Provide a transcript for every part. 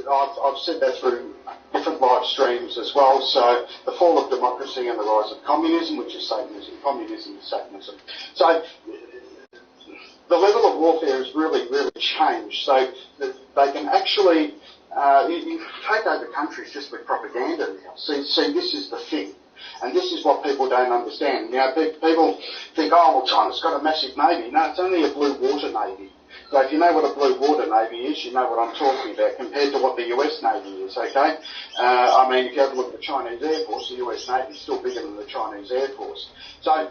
I've said that through different live streams as well. So the fall of democracy and the rise of communism, which is Satanism. Communism is Satanism. So the level of warfare has really, really changed. So that they can actually you take over countries just with propaganda now. See, this is the thing. And this is what people don't understand. Now, people think, oh, well, China's got a massive navy. No, it's only a blue water navy. So if you know what a blue water navy is, you know what I'm talking about compared to what the US Navy is, okay? I mean, if you have a look at the Chinese Air Force, the US Navy is still bigger than the Chinese Air Force. So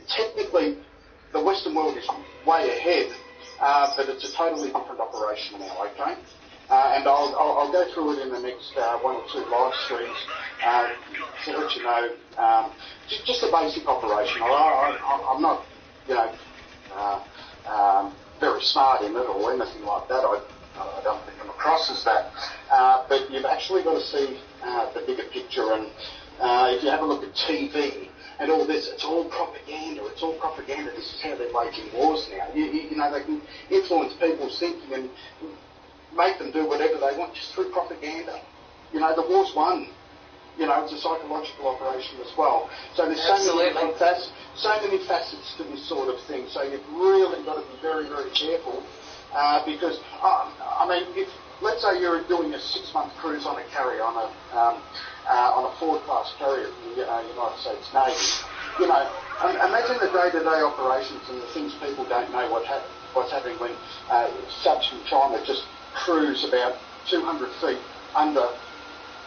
technically, the Western world is way ahead, but it's a totally different operation now, okay? And I'll go through it in the next one or two live streams to let you know just the basic operation. I'm not, very smart in it or anything like that. I don't think I'm across as that. But you've actually got to see the bigger picture. And if you have a look at TV and all this, it's all propaganda. It's all propaganda. This is how they're waging wars now. You know, they can influence people's thinking and make them do whatever they want just through propaganda. You know, the war's won. You know, it's a psychological operation as well. So there's so many facets to this sort of thing. So you've really got to be very, very careful because, I mean, if let's say you're doing a 6-month cruise on a carrier, on a Ford-class carrier from the United States Navy, you know, imagine the day-to-day operations and the things people don't know what's happening when subs from China just cruise about 200 feet under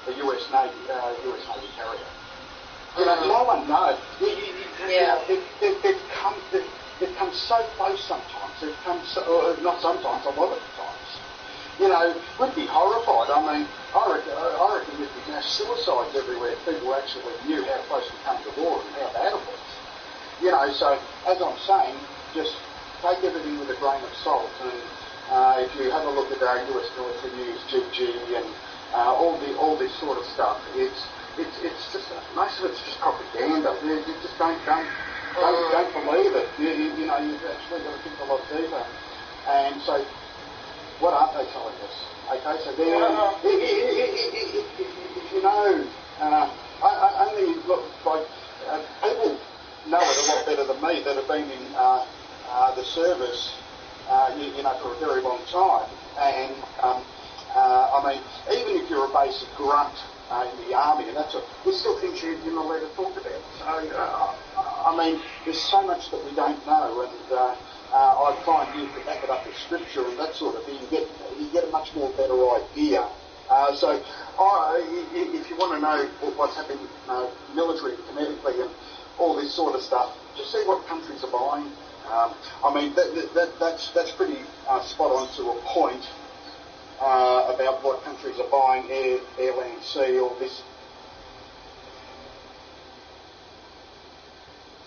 the US Navy carrier. You know, no one knows. They've come so close sometimes. They've come so, not sometimes, a lot of times. You know, we'd be horrified. I mean, I reckon there'd be mass suicides everywhere if people actually knew how close we came to war and how bad it was. You know, so as I'm saying, just take everything with a grain of salt. And if you have a look at our US military news, GG, and all this sort of stuff, it's just most of it's just propaganda. You just don't believe it. You know, you've actually got to think a lot deeper. And so, what aren't they telling us? Okay, so if you know, I only look like people know it a lot better than me that have been in the service, you know, for a very long time. And I mean, even if you're a basic grunt in the army, and that's there's still things you're not allowed to talk about. So, I mean, there's so much that we don't know, and I find you to back it up with scripture and that sort of thing, you get a much more better idea. So, if you want to know what's happening military, kinetically, and all this sort of stuff, just see what countries are buying. I mean, that's pretty spot on to a point. About what countries are buying, air, land, sea, all this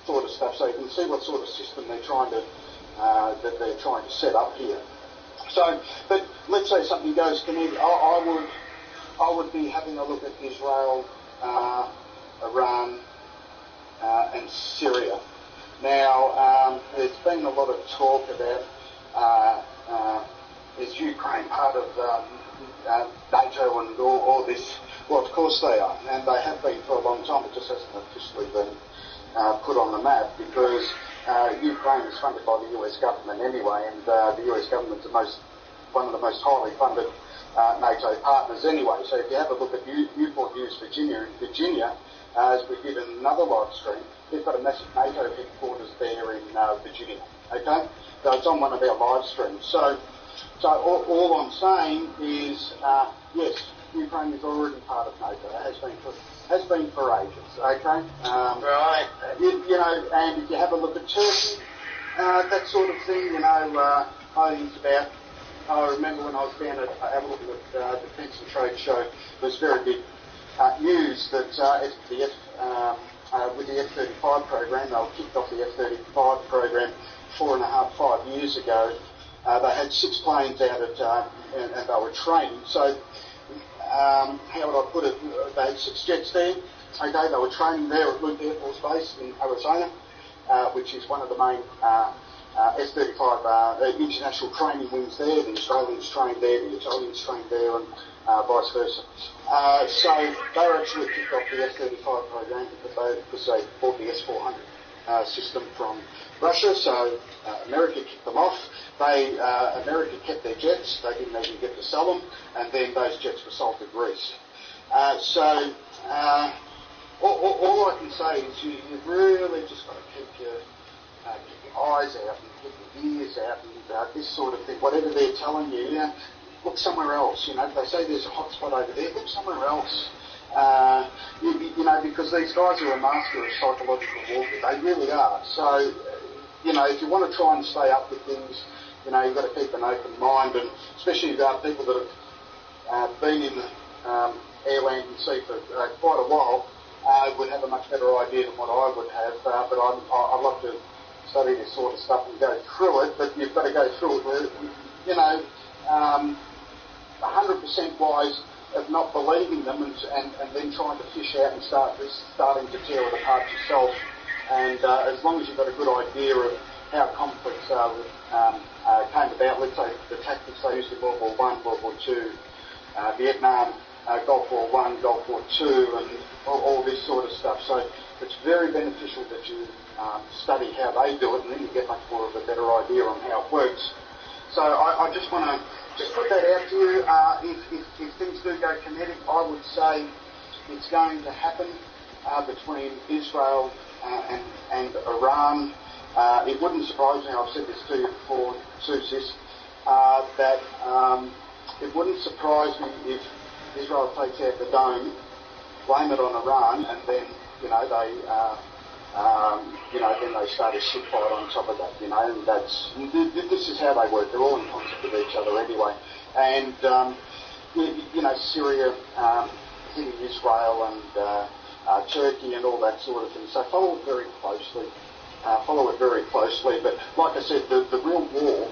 sort of stuff, so you can see what sort of system they're trying to set up here. So, but let's say something goes kinetic. I would be having a look at Israel, Iran, and Syria. Now, there's been a lot of talk about. Is Ukraine part of NATO and all this? Well, of course they are, and they have been for a long time. It just hasn't officially been put on the map because Ukraine is funded by the US government anyway, and the US government's one of the most highly funded NATO partners anyway. So if you have a look at Newport News, Virginia, as we did in another live stream, they've got a massive NATO headquarters there in Virginia. Okay, so it's on one of our live streams. So all I'm saying is, yes, Ukraine is already part of NATO. It has been for ages. Okay. Right. You know, and if you have a look at Turkey, that sort of thing. You know, I remember when I was down at have a look at the Defence and Trade Show. It was very big news that with the F-35 program, they kicked off the F-35 program 5 years ago. They had 6 planes out and they were training. So, how would I put it? They had 6 jets there. Okay, they were training there at Luke Air Force Base in Arizona, which is one of the main S-35 international training wings there. The Australians trained there, the Italians trained there, and vice versa. So they were actually kicked off the F-35 program because they bought the S-400 system from Russia. So America kicked them off. America kept their jets. They didn't even get to sell them, and then those jets were sold to Greece. All I can say is you really just got to keep your eyes out and keep your ears out and this sort of thing. Whatever they're telling you, look somewhere else. If they say there's a hot spot over there, look somewhere else. Because these guys are a master of psychological warfare. They really are. So, if you want to try and stay up with things, you've got to keep an open mind, and especially people that have been in the air, land and sea for quite a while would have a much better idea than what I would have. But I love to study this sort of stuff and go through it, but you've got to go through it with, 100% wise of not believing them and then trying to fish out and starting to tear it apart yourself. And as long as you've got a good idea of how conflicts came about, let's say the tactics they used in World War I, World War II, Vietnam, Gulf War I, Gulf War II, and all this sort of stuff. So it's very beneficial that you study how they do it, and then you get much more of a better idea on how it works. So I just want to put that out to you. If things do go kinetic, I would say it's going to happen between Israel and Iran. It wouldn't surprise me, I've said this to you before, Susis, that it wouldn't surprise me if Israel takes out the dome, blame it on Iran, and then, then they start a shit fight on top of that, and this is how they work. They're all in concert with each other anyway. And, Syria hitting Israel and Turkey and all that sort of thing. So follow it very closely. But like I said, the real war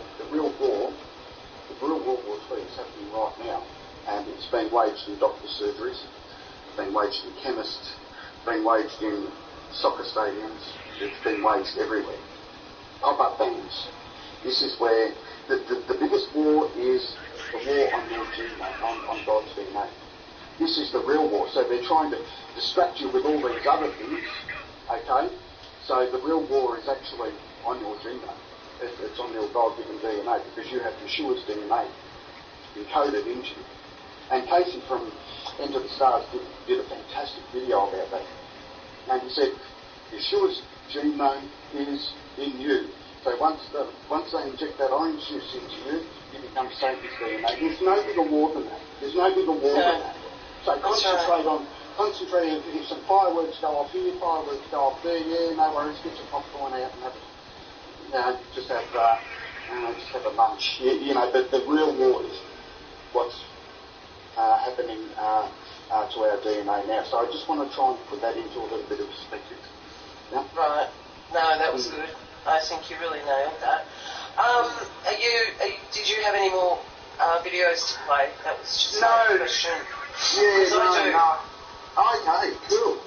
War III is happening right now. And it's being waged in doctors' surgeries, being waged in chemists, being waged in soccer stadiums. It's been waged everywhere. Pop-up bands. This is where the biggest war is the war on your genome, on God's DNA. This is the real war. So they're trying to distract you with all these other things, okay? So the real war is actually on your genome. It's on your God-given DNA, because you have Yeshua's DNA encoded into you. And Casey from Enter the Stars did a fantastic video about that. And he said, Yeshua's genome is in you. So once they inject that orange juice into you, you become Satan's DNA. There's no bigger war than that. There's no bigger war than that. So concentrate if some fireworks go off here, fireworks go off there, no worries, get your popcorn out and have just have a munch. But the real war is what's happening to our DNA now. So I just want to try and put that into a little bit of perspective. Yeah? Right. No, that was good. I think you really nailed that. Did you have any more videos to play? That was just my question. No. Okay, cool.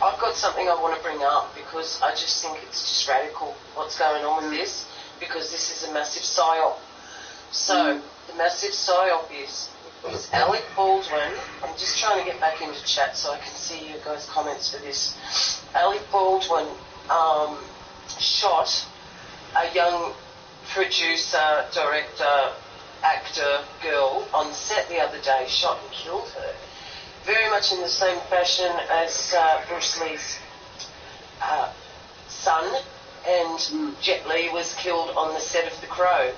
I've got something I want to bring up, because I just think it's just radical what's going on with this, because this is a massive psyop. So, the massive psyop is Alec Baldwin. I'm just trying to get back into chat so I can see you guys' comments for this. Alec Baldwin shot a young producer, director, actor girl on set the other day, shot and killed her. Very much in the same fashion as Bruce Lee's son, and Jet Li was killed on the set of The Crow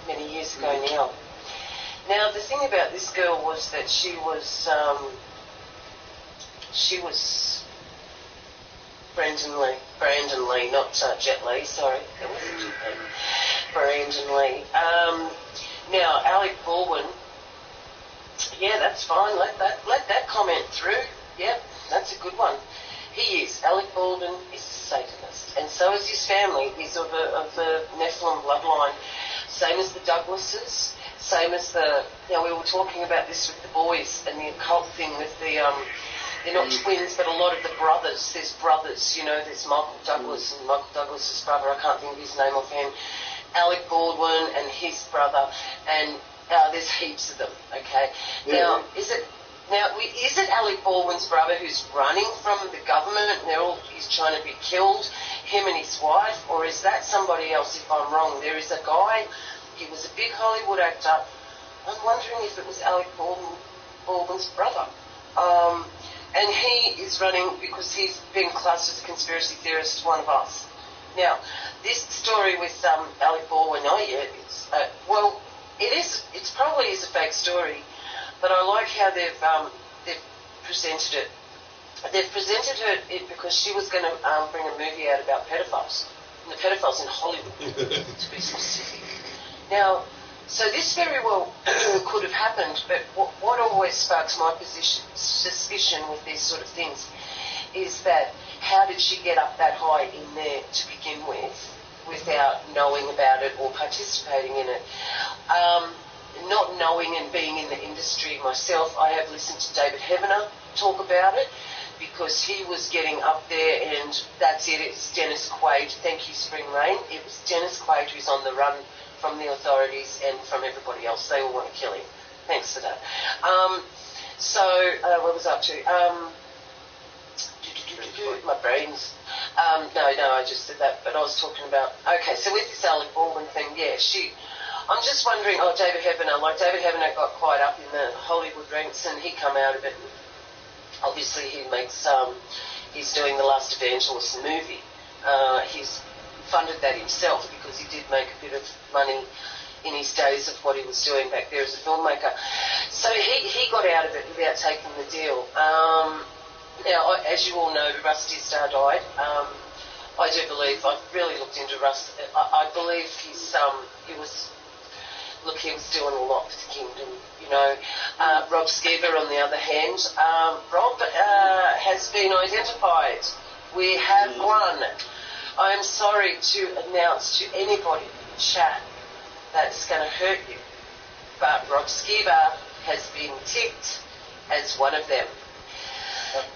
many years ago now. Now, the thing about this girl was that she was Brandon Lee, not Jet Li, sorry. That wasn't Jet Li. Brandon Lee. Now, Alec Baldwin, yeah, that's fine. Let that comment through. Yep, that's a good one. He is. Alec Baldwin is a Satanist, and so is his family. He's of the Nephilim bloodline, same as the Douglases, same as the. We were talking about this with the boys and the occult thing with the they're not twins, but a lot of the brothers, there's brothers, you know, there's Michael Douglas and Michael Douglas's brother, I can't think of his name offhand, Alec Baldwin and his brother, and there's heaps of them, okay? Yeah. Now, is it Alec Baldwin's brother who's running from the government and he's trying to be killed, him and his wife, or is that somebody else if I'm wrong? There is a guy, he was a big Hollywood actor, I'm wondering if it was Alec Baldwin's brother. And he is running because he's been classed as a conspiracy theorist, one of us. Now, this story with Alec Baldwin, it probably is a fake story, but I like how they've presented it. They've presented it because she was going to bring a movie out about pedophiles, and the pedophiles in Hollywood, to be specific. Now, so this very well could have happened, but what always sparks my suspicion with these sort of things is that how did she get up that high in there to begin with without knowing about it or participating in it? Not knowing and being in the industry myself, I have listened to David Heavener talk about it because he was getting up there, and that's it, it's Dennis Quaid. Thank you, Spring Rain. It was Dennis Quaid who's on the run from the authorities and from everybody else. They all want to kill him. Thanks for that. What was I up to? My brains. No, I just did that, but I was talking about, okay, so with this Alec Baldwin thing, yeah, I'm just wondering, David Heavener got quite up in the Hollywood ranks and he come out of it. And obviously he makes, he's doing The Last Evangelist movie. He's funded that himself because he did make a bit of money in his days of what he was doing back there as a filmmaker. So he got out of it without taking the deal. Now, as you all know, Rusty Starr died. I do believe, I've really looked into Rust. I believe he was doing a lot for the kingdom, you know. Rob Skeever, on the other hand, Rob has been identified. We have one. I am sorry to announce to anybody in chat that's going to hurt you, but Rob Skeever has been ticked as one of them.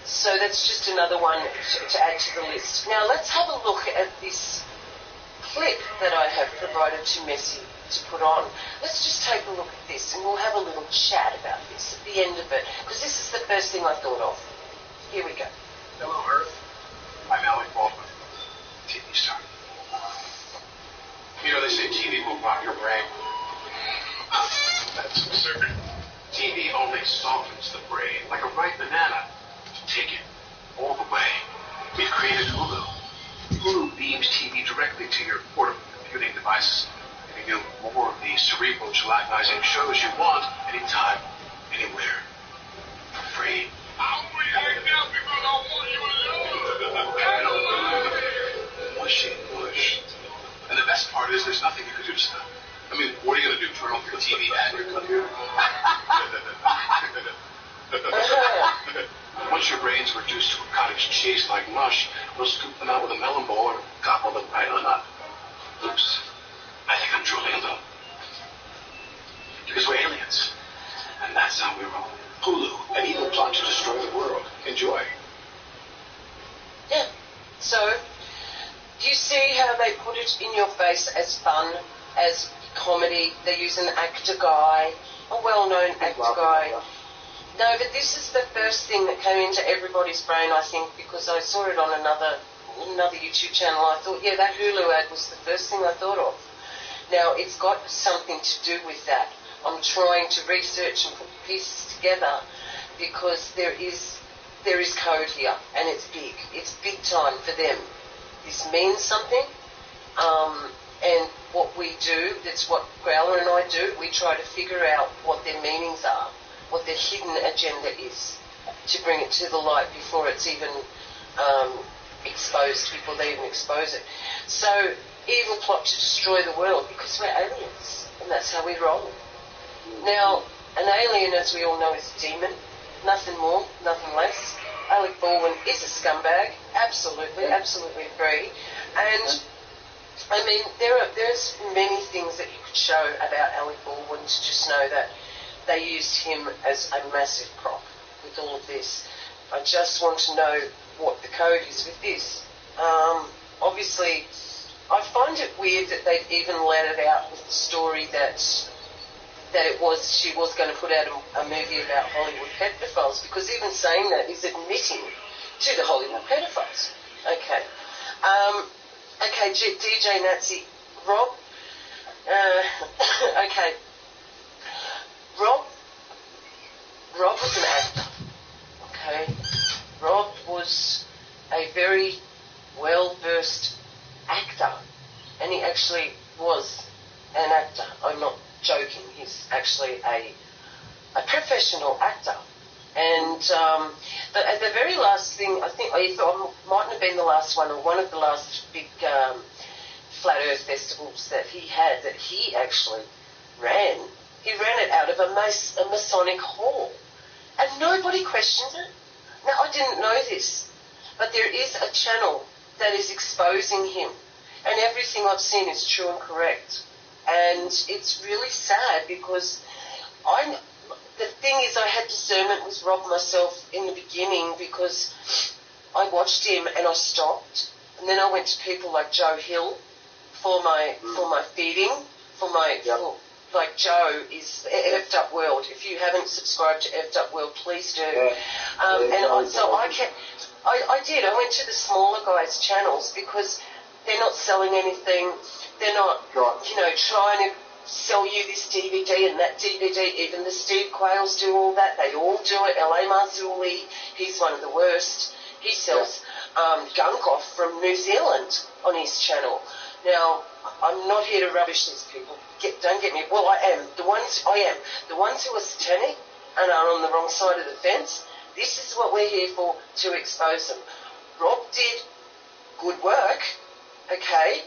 So that's just another one to add to the list. Now let's have a look at this clip that I have provided to Messi to put on. Let's just take a look at this and we'll have a little chat about this at the end of it, because this is the first thing I thought of. Here we go. Hello, Earth. I'm Alec Baldwin, TV star. You know, they say TV will rot your brain. That's absurd. TV only softens the brain like a ripe banana. Take it all the way. We've created Hulu. Hulu beams TV directly to your portable computing devices, giving you more of the cerebral, gelatinizing shows you want, anytime, anywhere, for free. I'm reacting now because I want you to Mushy mush. And the best part is there's nothing you can do to stop. I mean, what are you going to do? Turn off your TV ad? Once your brains are reduced to a cottage cheese-like mush, we'll scoop them out with a melon bowl or gobble them right on up. Oops. I think I'm drooling a little. Because we're aliens. And that's how we roll. Hulu, an evil plot to destroy the world. Enjoy. Yeah. So, do you see how they put it in your face as fun, as comedy? They use an actor guy, a well-known actor guy. No, but this is the first thing that came into everybody's brain, I think, because I saw it on another YouTube channel. I thought, yeah, that Hulu ad was the first thing I thought of. Now, it's got something to do with that. I'm trying to research and put pieces together because there is code here, and it's big. It's big time for them. This means something, and what we do, that's what Growler and I do, we try to figure out what their meanings are, what their hidden agenda is, to bring it to the light before it's even exposed, before they even expose it. So, evil plot to destroy the world, because we're aliens, and that's how we roll. Now, an alien, as we all know, is a demon, nothing more, nothing less. Alec Baldwin is a scumbag, absolutely agree. And, I mean, there's many things that you could show about Alec Baldwin to just know that they used him as a massive prop with all of this. I just want to know what the code is with this. Obviously, I find it weird that they've even let it out with the story that she was going to put out a movie about Hollywood pedophiles, because even saying that is admitting to the Hollywood pedophiles. Okay. Okay, DJ Nazi. Rob. Okay. Rob was an actor. Okay. Rob was a very well-versed actor, and he actually was an actor. I'm not joking. He's actually a professional actor. And but at the very last thing, I think it mightn't have been the last one, or one of the last big Flat Earth festivals that he had, that he actually ran. He ran it out of a Masonic hall, and nobody questioned it. Now, I didn't know this, but there is a channel that is exposing him, and everything I've seen is true and correct. And it's really sad, because the thing is, I had discernment with Rob myself in the beginning, because I watched him and I stopped, and then I went to people like Joe Hill for my feeding, like Joe is Effed Up World. If you haven't subscribed to Effed Up World, please do. I did. I went to the smaller guys' channels, because they're not selling anything. They're not, trying to sell you this DVD and that DVD. Even the Steve Quayles do all that. They all do it. L.A. Marzulli, he's one of the worst. He sells gunk off from New Zealand on his channel. Now, I'm not here to rubbish these people. Don't get me. Well, I am. The ones who are satanic and are on the wrong side of the fence, this is what we're here for, to expose them. Rob did good work, okay?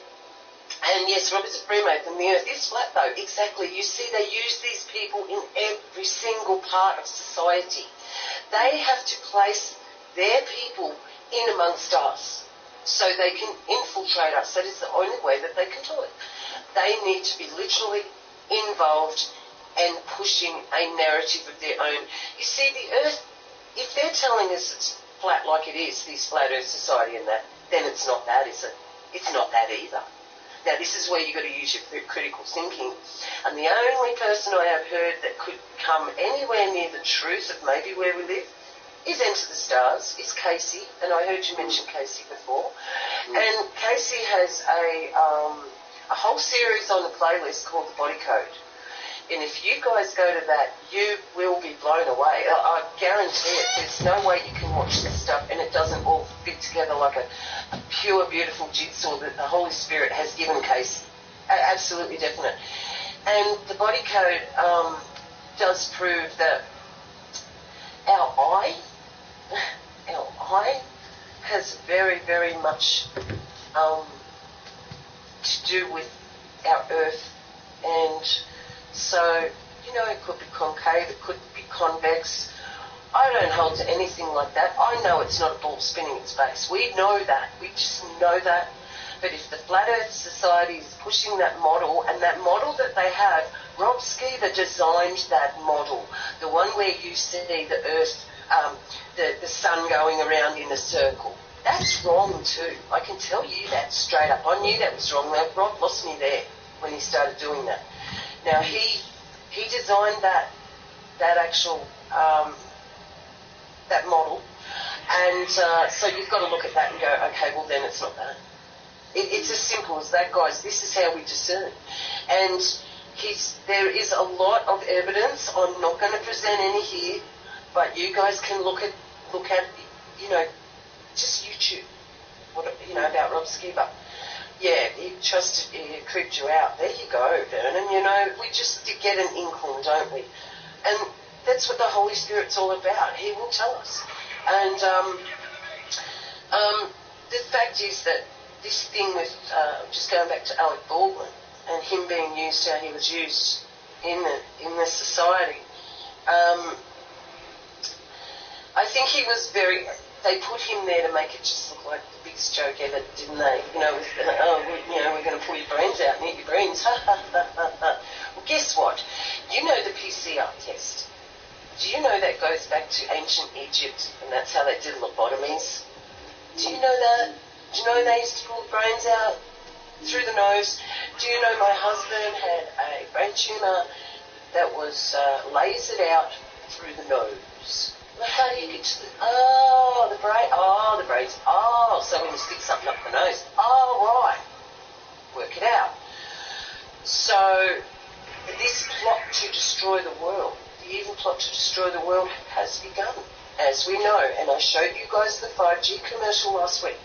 And yes, Rob is a Freemason. The earth is flat, though. Exactly. You see, they use these people in every single part of society. They have to place their people in amongst us so they can infiltrate us. That is the only way that they can do it. They need to be literally involved and pushing a narrative of their own. You see, the earth, if they're telling us it's flat like it is, this flat earth society and that, then it's not that, is it? It's not that either. Now, this is where you've got to use your critical thinking. And the only person I have heard that could come anywhere near the truth of maybe where we live is Enter the Stars, is Casey. And I heard you mention Casey before. And Casey has a whole series on the playlist called The Body Code. And if you guys go to that, you will be blown away. I guarantee it. There's no way you can watch this stuff and it doesn't all fit together like a pure, beautiful jigsaw that the Holy Spirit has given Casey. Absolutely definite. And The Body Code does prove that our eye has very, very much to do with our earth. And so, it could be concave, it could be convex. I don't hold to anything like that. I know it's not a ball spinning its base. We know that. We just know that. But if the Flat Earth Society is pushing that model, and that model that they have, Rob Skeever designed that model, the one where you see the Earth, the sun going around in a circle. That's wrong too. I can tell you that straight up. I knew that was wrong. Rob lost me there when he started doing that. Now, he designed that actual, that model, and so you've got to look at that and go, okay, well then it's not that. It's as simple as that, guys. This is how we discern. And there is a lot of evidence. I'm not going to present any here, but you guys can look at just YouTube, about Rob Skeever. Yeah, he creeped you out. There you go, Vernon. We just get an inkling, don't we? And that's what the Holy Spirit's all about. He will tell us. And the fact is that this thing with, just going back to Alec Baldwin and him being used how he was used in the society, I think he was they put him there to make it just look like the biggest joke ever, didn't they? We're going to pull your brains out and eat your brains. Well, guess what? The PCR test. Do Do you know that goes back to ancient Egypt, and that's how they did lobotomies? Do you know that? Do you know they used to pull the brains out through the nose? Do you know my husband had a brain tumour that was lasered out through the nose? Well, how do you get to the... the brain. The brains. So when you stick something up the nose. Right. Work it out. So this plot to destroy the world, the evil plot to destroy the world has begun, as we know. And I showed you guys the 5G commercial last week.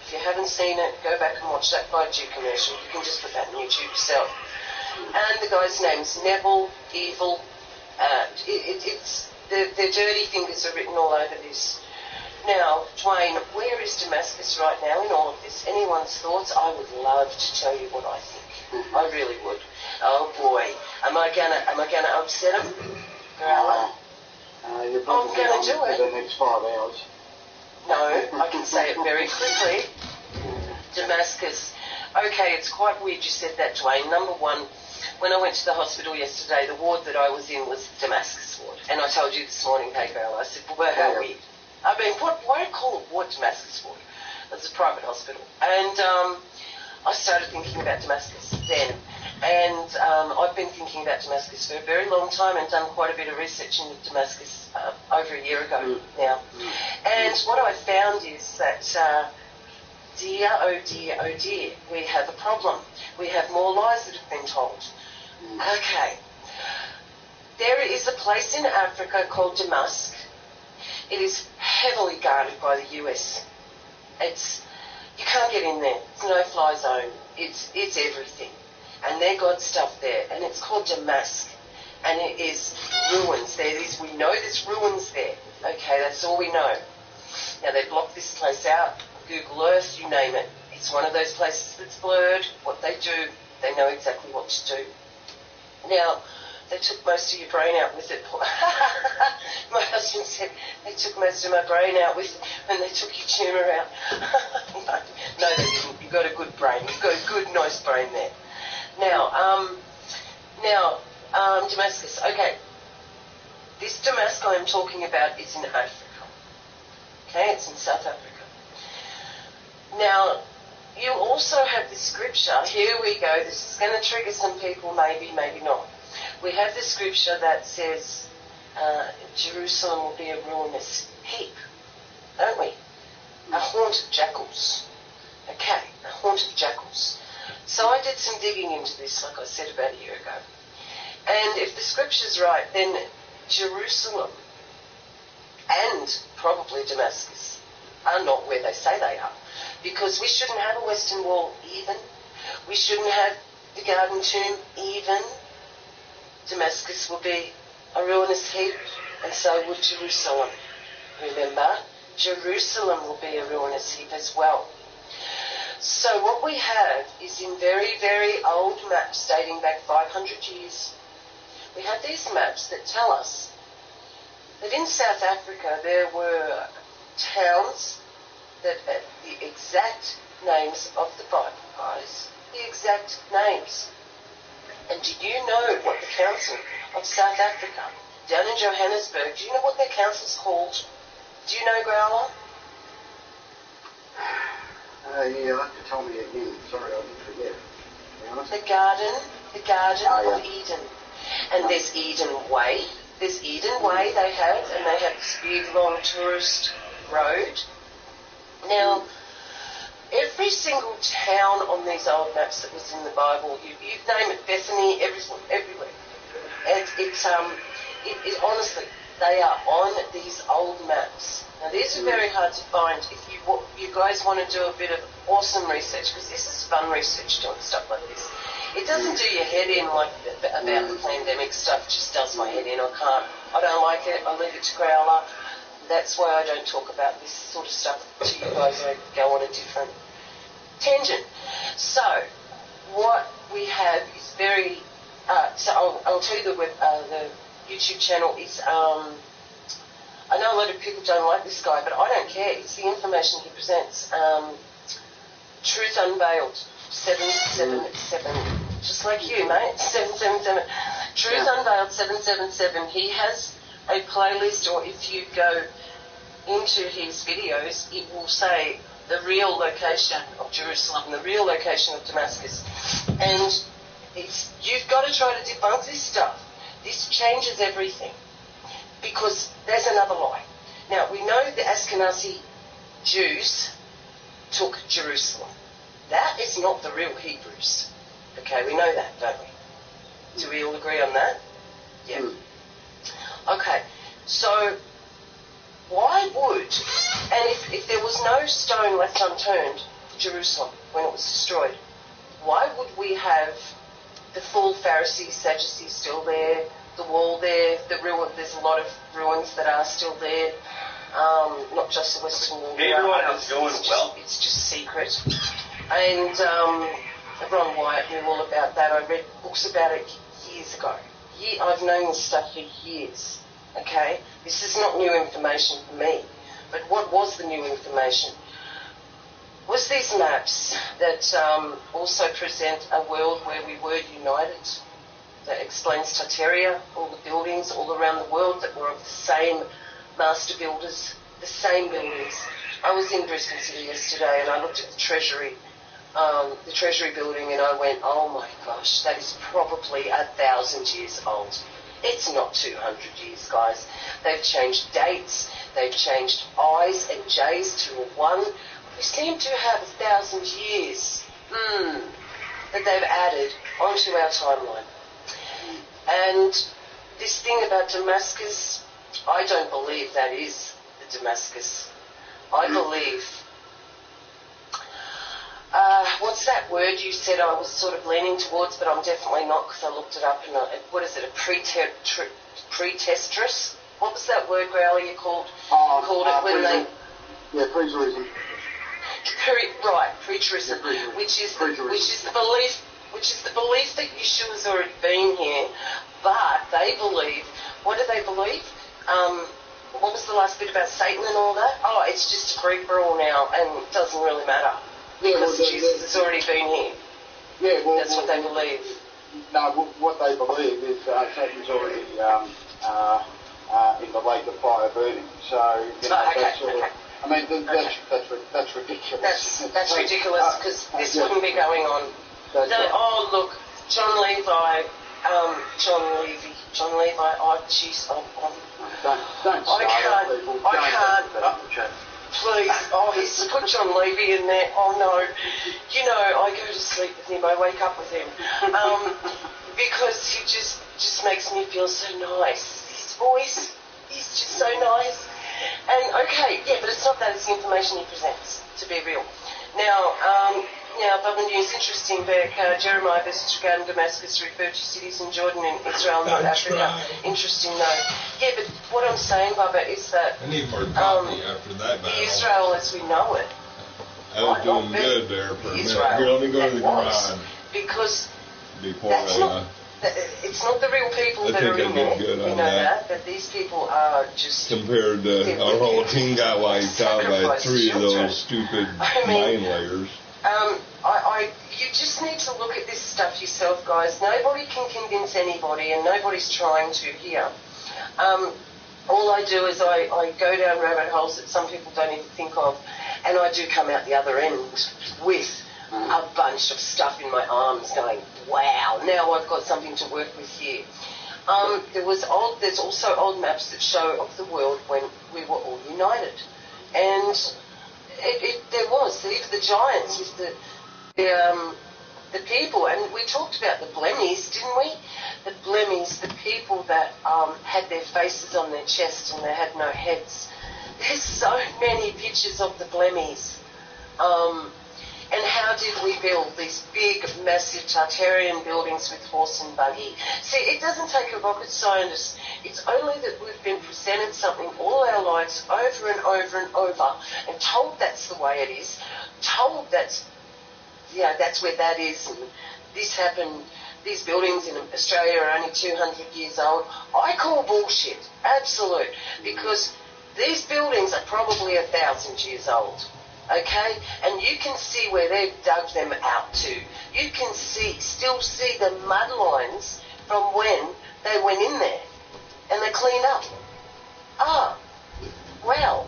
If you haven't seen it, go back and watch that 5G commercial. You can just put that on YouTube yourself. And the guy's name's Neville, Evil. It's the dirty fingers are written all over this. Now, Dwayne, where is Damascus right now in all of this? Anyone's thoughts? I would love to tell you what I think. I really would. Oh boy, am I gonna upset him, Growler? You're probably I'm gonna do it. For the next 5 hours. No, I can say it very quickly. Damascus. Okay, it's quite weird you said that, Dwayne. Number one, when I went to the hospital yesterday, the ward that I was in was the Damascus ward. And I told you this morning, hey girl, I said, well, how weird. I mean, why do you call it ward Damascus ward? It's a private hospital. And I started thinking about Damascus then. And I've been thinking about Damascus for a very long time and done quite a bit of research into Damascus over a year ago now. And what I found is that, dear, oh dear, we have a problem. We have more lies that have been told. Okay. There is a place in Africa called Damascus. It is heavily guarded by the US. You can't get in there. It's a no-fly zone. It's everything. And they got stuff there. And it's called Damascus. And it is ruins there. We know there's ruins there. Okay, that's all we know. Now, they blocked this place out. Google Earth, you name it. It's one of those places that's blurred. What they do, they know exactly what to do. Now, they took most of your brain out with it. My husband said they took most of my brain out with it when they took your tumour out. No, they didn't. You've got a good brain. You've got a good, nice brain there. Now, Damascus. Okay. This Damascus I'm talking about is in Africa. Okay, it's in South Africa. Now, you also have the scripture. Here we go. This is going to trigger some people, maybe, maybe not. We have the scripture that says Jerusalem will be a ruinous heap, don't we? A haunt of jackals. Okay, a haunt of jackals. So I did some digging into this, like I said, about a year ago. And if the scripture's right, then Jerusalem and probably Damascus are not where they say they are. Because we shouldn't have a Western Wall even. We shouldn't have the Garden Tomb even. Damascus will be a ruinous heap, and so would Jerusalem. Remember, Jerusalem will be a ruinous heap as well. So what we have is in very, very old maps dating back 500 years, we have these maps that tell us that in South Africa there were towns that the exact names of the Bible, guys, the exact names. And do you know what the Council of South Africa, down in Johannesburg, do you know what their council's called? Do you know, Growler? You'll have to tell me again. Sorry, I did forget. The Garden of Eden. And there's Eden Way. There's Eden Way they have, and they have this big long tourist road. Now, every single town on these old maps that was in the Bible, you name it, Bethany, everywhere. It honestly, they are on these old maps. Now, these are very hard to find if you guys want to do a bit of awesome research, because this is fun research doing stuff like this. It doesn't do your head in like about the pandemic stuff, just does my head in. I don't like it, I leave it to Growler. That's why I don't talk about this sort of stuff to you guys. I go on a different tangent. So, what we have is very... so I'll tell you the YouTube channel is... I know a lot of people don't like this guy, but I don't care. It's the information he presents. Truth Unveiled, 777. Just like you, mate. 777. Truth Unveiled, 777. He has a playlist, or if you go into his videos, it will say the real location of Jerusalem, the real location of Damascus. And you've got to try to debunk this stuff. This changes everything, because there's another lie. Now, we know the Ashkenazi Jews took Jerusalem. That is not the real Hebrews. Okay, we know that, don't we? Do we all agree on that? Yeah. Okay, so why would, and if there was no stone left unturned for Jerusalem when it was destroyed, why would we have the full Pharisees, Sadducees still there, the wall there, there's a lot of ruins that are still there, not just the Western Wall. Hey everyone, how's it going? It's just secret. And Ron Wyatt knew all about that. I read books about it years ago. I've known this stuff for years. Okay? This is not new information for me. But what was the new information? Was these maps that also present a world where we were united, that explains Tartaria, all the buildings all around the world that were of the same master builders, the same buildings. I was in Brisbane City yesterday and I looked at the Treasury building, and I went, oh my gosh, that is probably 1,000 years old. It's not 200 years, guys. They've changed dates, they've changed I's and J's to a 1. We seem to have 1,000 years that they've added onto our timeline. And this thing about Damascus, I don't believe that is the Damascus. I believe, what's that word you said I was sort of leaning towards, but I'm definitely not, because I looked it up, and what is it, a pretestress? What was that word, Growler, you called it when they... Yeah, preterism. Preterism, which is the belief that Yeshua's already been here, but they believe, what do they believe? What was the last bit about Satan and all that? Oh, it's just a Greek rule now, and it doesn't really matter, because Jesus has already been here. Yeah, well, that's what they believe. No, what they believe is Satan's already in the lake of fire burning. So, that's sort of... I mean, that's ridiculous. That's ridiculous, because this wouldn't be going on. Oh, look, John Levi, oh, jeez, Don't I can't. Please, oh, he's put John Levy in there. Oh no, I go to sleep with him. I wake up with him because he just makes me feel so nice. His voice, he's just so nice. And okay, yeah, but it's not that. It's the information he presents. To be real. Now, Bubba News, interesting, Beck. Jeremiah versus Judah and Damascus referred to cities in Jordan and Israel, not Africa. Interesting, though. Yeah, but what I'm saying, Bubba, is that I need more coffee after that battle. Israel as we know it. I was doing good there for a minute. Here, let me go to the garage. Because it's not the real people that are in there. Good we know that. But these people are just... Compared to our whole team got wiped out by 3 of those stupid mine layers. You just need to look at this stuff yourself, guys. Nobody can convince anybody, and nobody's trying to here. All I do is I go down rabbit holes that some people don't even think of, and I do come out the other end with a bunch of stuff in my arms going, wow, now I've got something to work with here. There's also old maps that show of the world when we were all united. And there was, even the giants with the people, and we talked about the blemmies, didn't we? The blemmies, the people that had their faces on their chest and they had no heads. There's so many pictures of the blemmies. And how did we build these big, massive Tartarian buildings with horse and buggy? See, it doesn't take a rocket scientist. It's only that we've been presented something all our lives over and over and over and told that's the way it is, told that's where that is, and this happened, these buildings in Australia are only 200 years old. I call bullshit, absolute, because these buildings are probably 1,000 years old. Okay, and you can see where they've dug them out to. You can still see the mud lines from when they went in there, and they're cleaned up. Ah, well,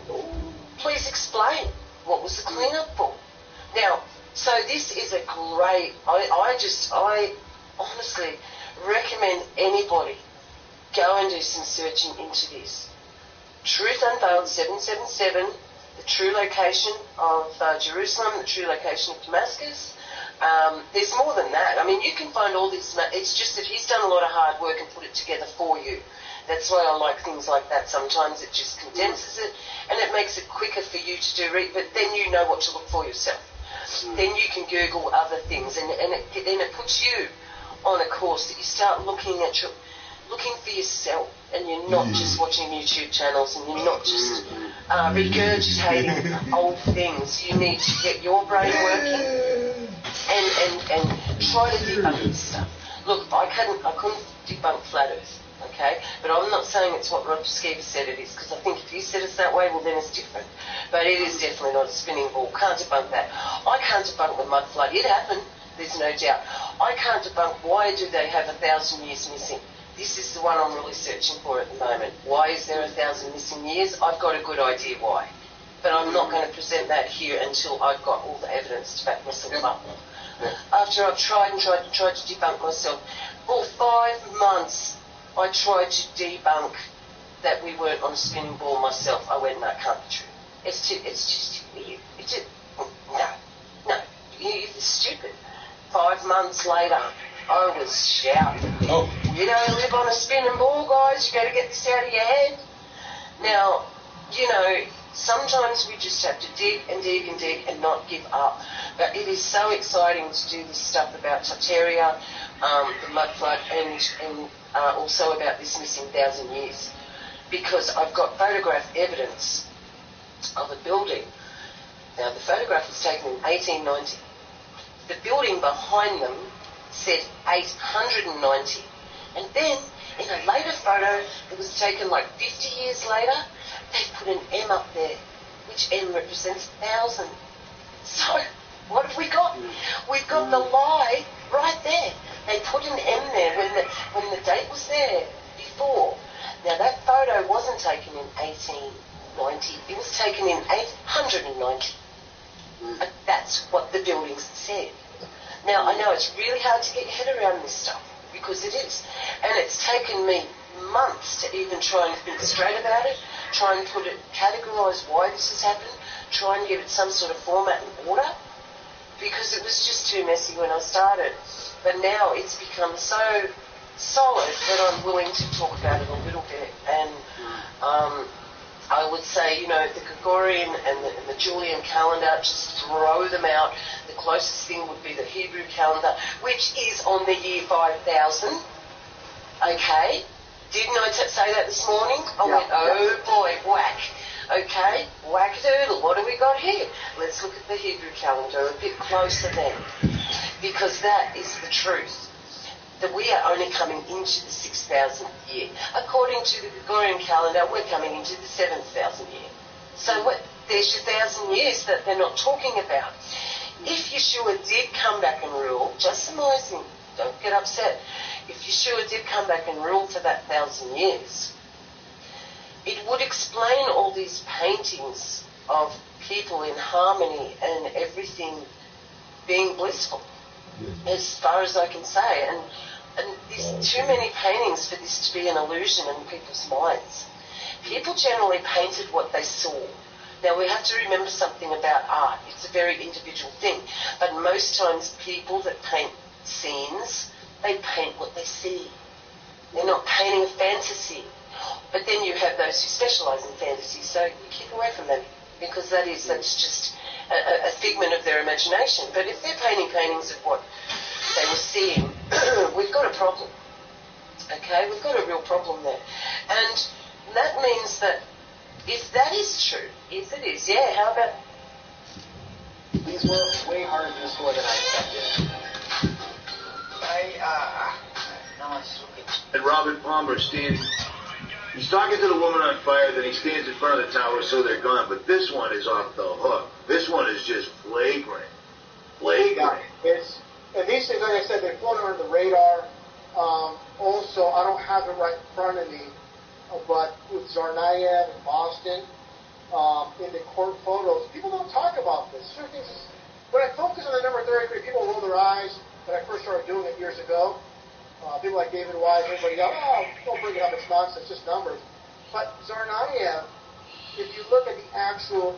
please explain. What was the clean-up for? Now, so this is a great, I honestly recommend anybody go and do some searching into this. Truth Unveiled 777, the true location of Jerusalem, the true location of Damascus. There's more than that. I mean, you can find all this. It's just that he's done a lot of hard work and put it together for you. That's why I like things like that. Sometimes it just condenses it and it makes it quicker for you to do. But then you know what to look for yourself. Then you can Google other things, and then it puts you on a course that you start looking for yourself, and you're not just watching YouTube channels, and you're not just regurgitating old things. You need to get your brain working and try to debunk this stuff. Look, I couldn't debunk flat Earth. Okay, but I'm not saying it's what Roger Skeever said it is, because I think if he said it's that way, well then it's different. But it is definitely not a spinning ball. Can't debunk that. I can't debunk the mud flood. It happened. There's no doubt. I can't debunk why do they have 1,000 years missing. This is the one I'm really searching for at the moment. Why is there 1,000 missing years? I've got a good idea why. But I'm not going to present that here until I've got all the evidence to back myself up. After I've tried to debunk myself, for 5 months, I tried to debunk that we weren't on a spinning ball myself. I went, no, it can't be true. It's just too weird. No, you're stupid. 5 months later, I was shouting. Oh. You don't live on a spinning ball, guys. You got to get this out of your head. Now, you know, sometimes we just have to dig and dig and dig and not give up. But it is so exciting to do this stuff about Tartaria, the mud flood, and also about this missing 1,000 years, because I've got photograph evidence of a building. Now, the photograph was taken in 1890. The building behind them said 890. And then, in a later photo that was taken like 50 years later, they put an M up there, which M represents 1,000. So, what have we got? We've got the lie right there. They put an M there when the date was there before. Now, that photo wasn't taken in 1890. It was taken in 890. And that's what the buildings said. Now, I know it's really hard to get your head around this stuff, because it is. And it's taken me months to even try and think straight about it, try and categorise why this has happened, try and give it some sort of format and order, because it was just too messy when I started. But now it's become so solid that I'm willing to talk about it a little bit. And I would say, you know, the Gregorian and the Julian calendar, just throw them out. The closest thing would be the Hebrew calendar, which is on the year 5000. Okay? Didn't I say that this morning? I went, oh boy, whack. Okay, whack-a-doodle, what have we got here? Let's look at the Hebrew calendar a bit closer then, because that is the truth, that we are only coming into the 6,000th year. According to the Gregorian calendar, we're coming into the 7,000th year. So there's your 1,000 years that they're not talking about. If Yeshua did come back and rule, just surmising, don't get upset, if Yeshua did come back and rule for that 1,000 years, it would explain all these paintings of people in harmony and everything being blissful, as far as I can say. And there's too many paintings for this to be an illusion in people's minds. People generally painted what they saw. Now, we have to remember something about art. It's a very individual thing. But most times people that paint scenes, they paint what they see. They're not painting a fantasy. But then you have those who specialise in fantasy, so you keep away from them, because that's just a figment of their imagination. But if they're painting paintings of what they were seeing, we've got a problem. Okay, we've got a real problem there. And that means that if that is true, if it is, yeah, how about... These were way harder to score than I expected. Nice looking. And Robin Palmer standing... He's talking to the woman on fire, then he stands in front of the tower, so they're gone. But this one is off the hook. This one is just flagrant. Flagrant. And these things, like I said, they float under the radar. Also, I don't have it right in front of me, but with Tsarnaev in Boston, in the court photos, people don't talk about this. Certain things. When I focus on the number 33, people roll their eyes. When I first started doing it years ago, people like David Wise, everybody else, oh, don't bring it up, it's nonsense, just numbers. But Tsarnaev, if you look at the actual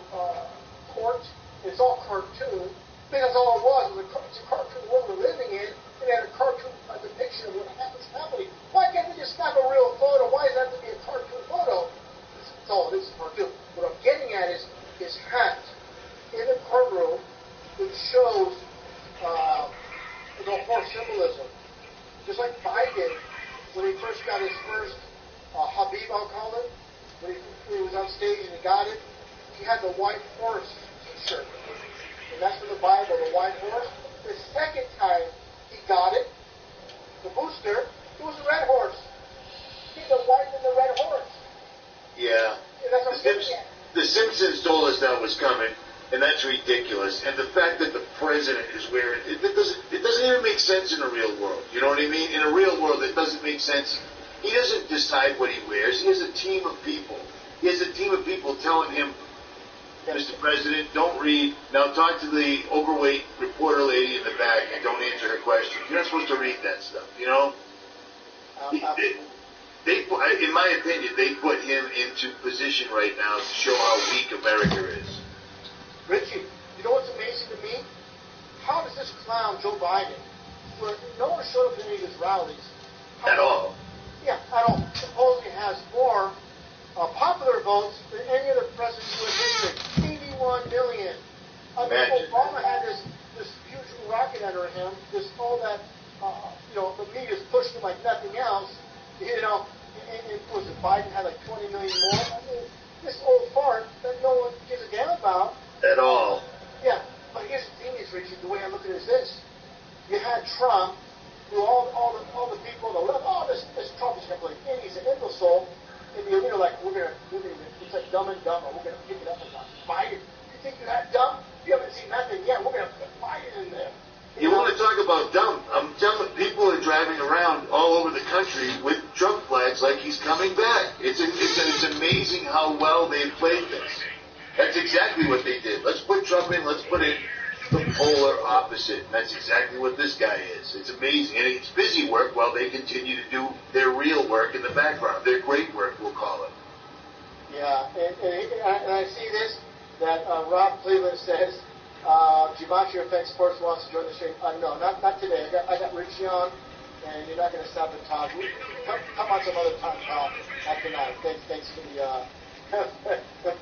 court, it's all cartoon. I think that's all it was. It's a cartoon world we're living in, and it had a cartoon depiction of what happens happening. Why can't they just snap a real photo? Why does that have to be a cartoon photo? That's all it is, a cartoon. What I'm getting at is hat in the courtroom, which shows the whole symbolism. Just like Biden, when he first got his first Habib, I'll call it, when he was on stage and he got it, he had the white horse t-shirt. And that's from the Bible, the white horse. The second time he got it, the booster, it was the red horse. He's the white and the red horse. Yeah. And that's what I'm getting at. The Simpsons told us that was coming, and that's ridiculous. And the fact that the president is wearing it doesn't even make sense in the real world. You know what I mean? In a real world, it doesn't make sense. He doesn't decide what he wears. He has a team of people. He has a team of people telling him, Mr. President, don't read. Now talk to the overweight reporter lady in the back and don't answer her questions. You're not supposed to read that stuff, you know? In my opinion, they put him into position right now to show how weak America is. Richie, you know what's amazing to me? How does this clown, Joe Biden, where no one showed up to any of his rallies? At all. Yeah, at all. Supposedly has more popular votes than any other president in U.S. history. 81 million. Obama had this huge rocket under him, all that, the media's pushed him like nothing else. And was it Biden had like 20 million more? I mean, this old fart that no one gives a damn about. At all. Yeah, but here's the thing, Richie, the way I look at it is this. You had Trump, who all the people on the left, this Trump is going to play, and he's an imbecile, and the arena like, it's like Dumb and Dumber, we're going to pick it up and Biden. You think you're that dumb? You haven't seen nothing yet, we're going to put Biden in there. You want to talk about dumb? I'm telling you, people are driving around all over the country with Trump flags like he's coming back. It's amazing how well they've played this. That's exactly what they did. Let's put Trump in, let's put in the polar opposite. And that's exactly what this guy is. It's amazing. And it's busy work while they continue to do their real work in the background. Their great work, we'll call it. Yeah, and I see this, that Rob Cleveland says, Gematria Effect Sports wants to join the show. No, not today. I got Richie on, and you're not going to sabotage. Come on some other time, pal. Not tonight. Thanks for the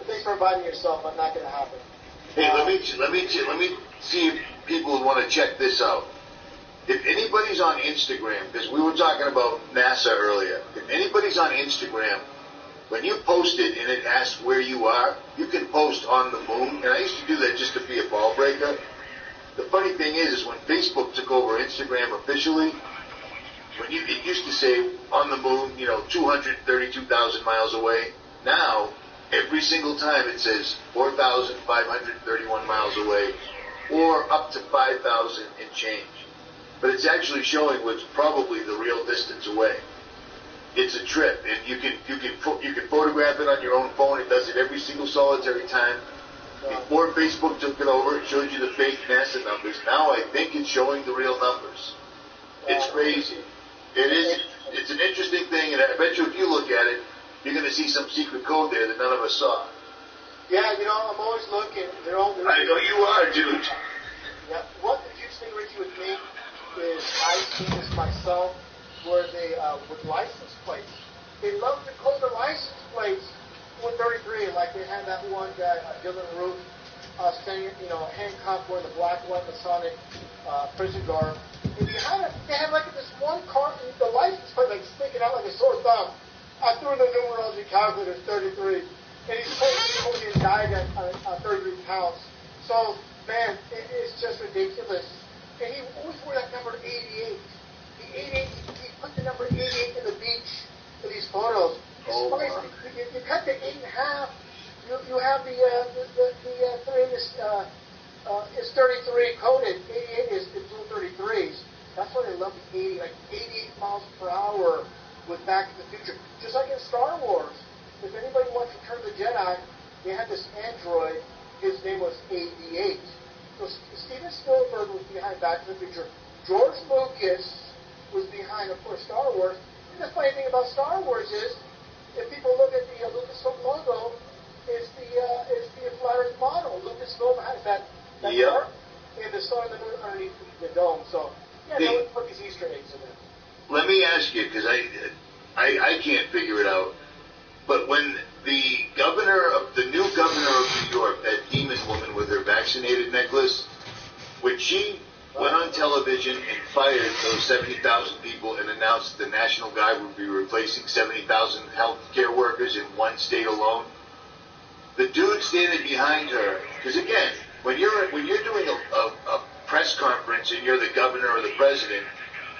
thanks for inviting yourself, but not going to happen. Hey, let me see if people want to check this out. If anybody's on Instagram, because we were talking about NASA earlier, if anybody's on Instagram, when you post it and it asks where you are, you can post on the moon. And I used to do that just to be a ball breaker. The funny thing is when Facebook took over Instagram officially, it used to say on the moon, 232,000 miles away. Now, every single time it says 4,531 miles away, or up to 5,000 and change. But it's actually showing what's probably the real distance away. It's a trip, and you can photograph it on your own phone. It does it every single solitary time. Before Facebook took it over, it showed you the fake NASA numbers. Now I think it's showing the real numbers. It's crazy. It is. It's an interesting thing, and I bet you if you look at it, you're going to see some secret code there that none of us saw. Yeah, I'm always looking. I know you are, dude. Yeah. One huge thing, Richie, with me is I've seen this myself, where they, with license plates, they love to code their license plates with 33, like they had that one guy, Dylan Root, standing, handcuffed wearing the black one, Masonic prison garb. And they had like this one car, the license plate like sticking out like a sore thumb. I threw the numerology calculator, 33, and he's supposed to died at 33 pounds. So, man, it's just ridiculous. And he always wore that number 88. The 88, he put the number 88 in the beach in these photos. You cut the 8 in half. You have the 3 is 33 coded. 88 is dual 33s. That's why they love the 80, like 88 miles per hour. with Back to the Future. Just like in Star Wars, if anybody wants to Return of the Jedi, they had this android. His name was AD-8. So Steven Spielberg was behind Back to the Future. George Lucas was behind, of course, Star Wars. And the funny thing about Star Wars is, if people look at the Lucasfilm logo, it's the Flat Earth model. Lucasfilm has that part, and the sun and the moon underneath the dome. So, yeah, they would put these Easter eggs in there. Let me ask you, because I can't figure it out, but when the new governor of New York, that demon woman with her vaccinated necklace, when she went on television and fired those 70,000 people and announced the National Guard would be replacing 70,000 healthcare workers in one state alone, the dude standing behind her, because again, when you're doing a press conference and you're the governor or the president,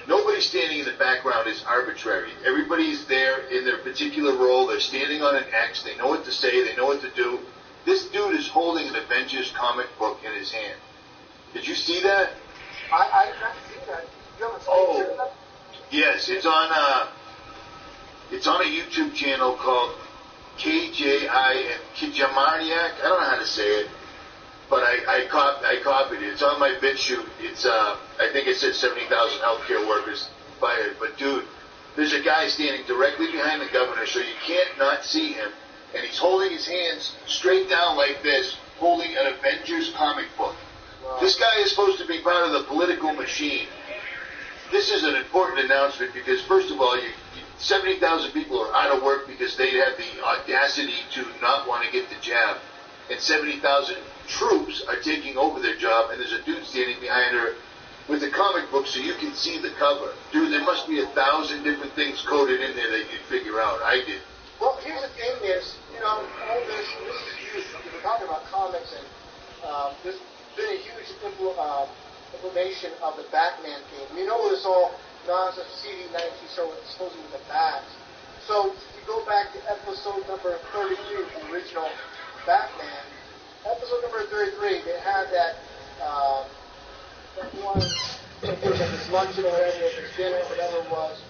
nobody standing in the background is arbitrary. Everybody's there in their particular role. They're standing on an X. They know what to say. They know what to do. This dude is holding an Avengers comic book in his hand. Did you see that? I did not see that. You haven't seen that? Yes, it's on a YouTube channel called KJI and Kijamarniak. I don't know how to say it, but I copied it. It's on my BitChute. It's I think it said 70,000 healthcare workers fired. But dude, there's a guy standing directly behind the governor, so you can't not see him, and he's holding his hands straight down like this, holding an Avengers comic book. Wow. This guy is supposed to be part of the political machine. This is an important announcement because, first of all, 70,000 people are out of work because they have the audacity to not want to get the jab. And 70,000 troops are taking over their job, and there's a dude standing behind her with a comic book so you can see the cover. Dude, there must be 1,000 different things coded in there that you'd figure out. I did. Well, here's the thing is, all this is huge. We're talking about comics, and there's been a huge implementation of the Batman theme. We know this all nonsense. CD19 started supposedly with the Bat. So if you go back to episode number 33, the original Batman, episode number 33, they had that one, it was like this luncheon or whatever, this dinner, whatever it was.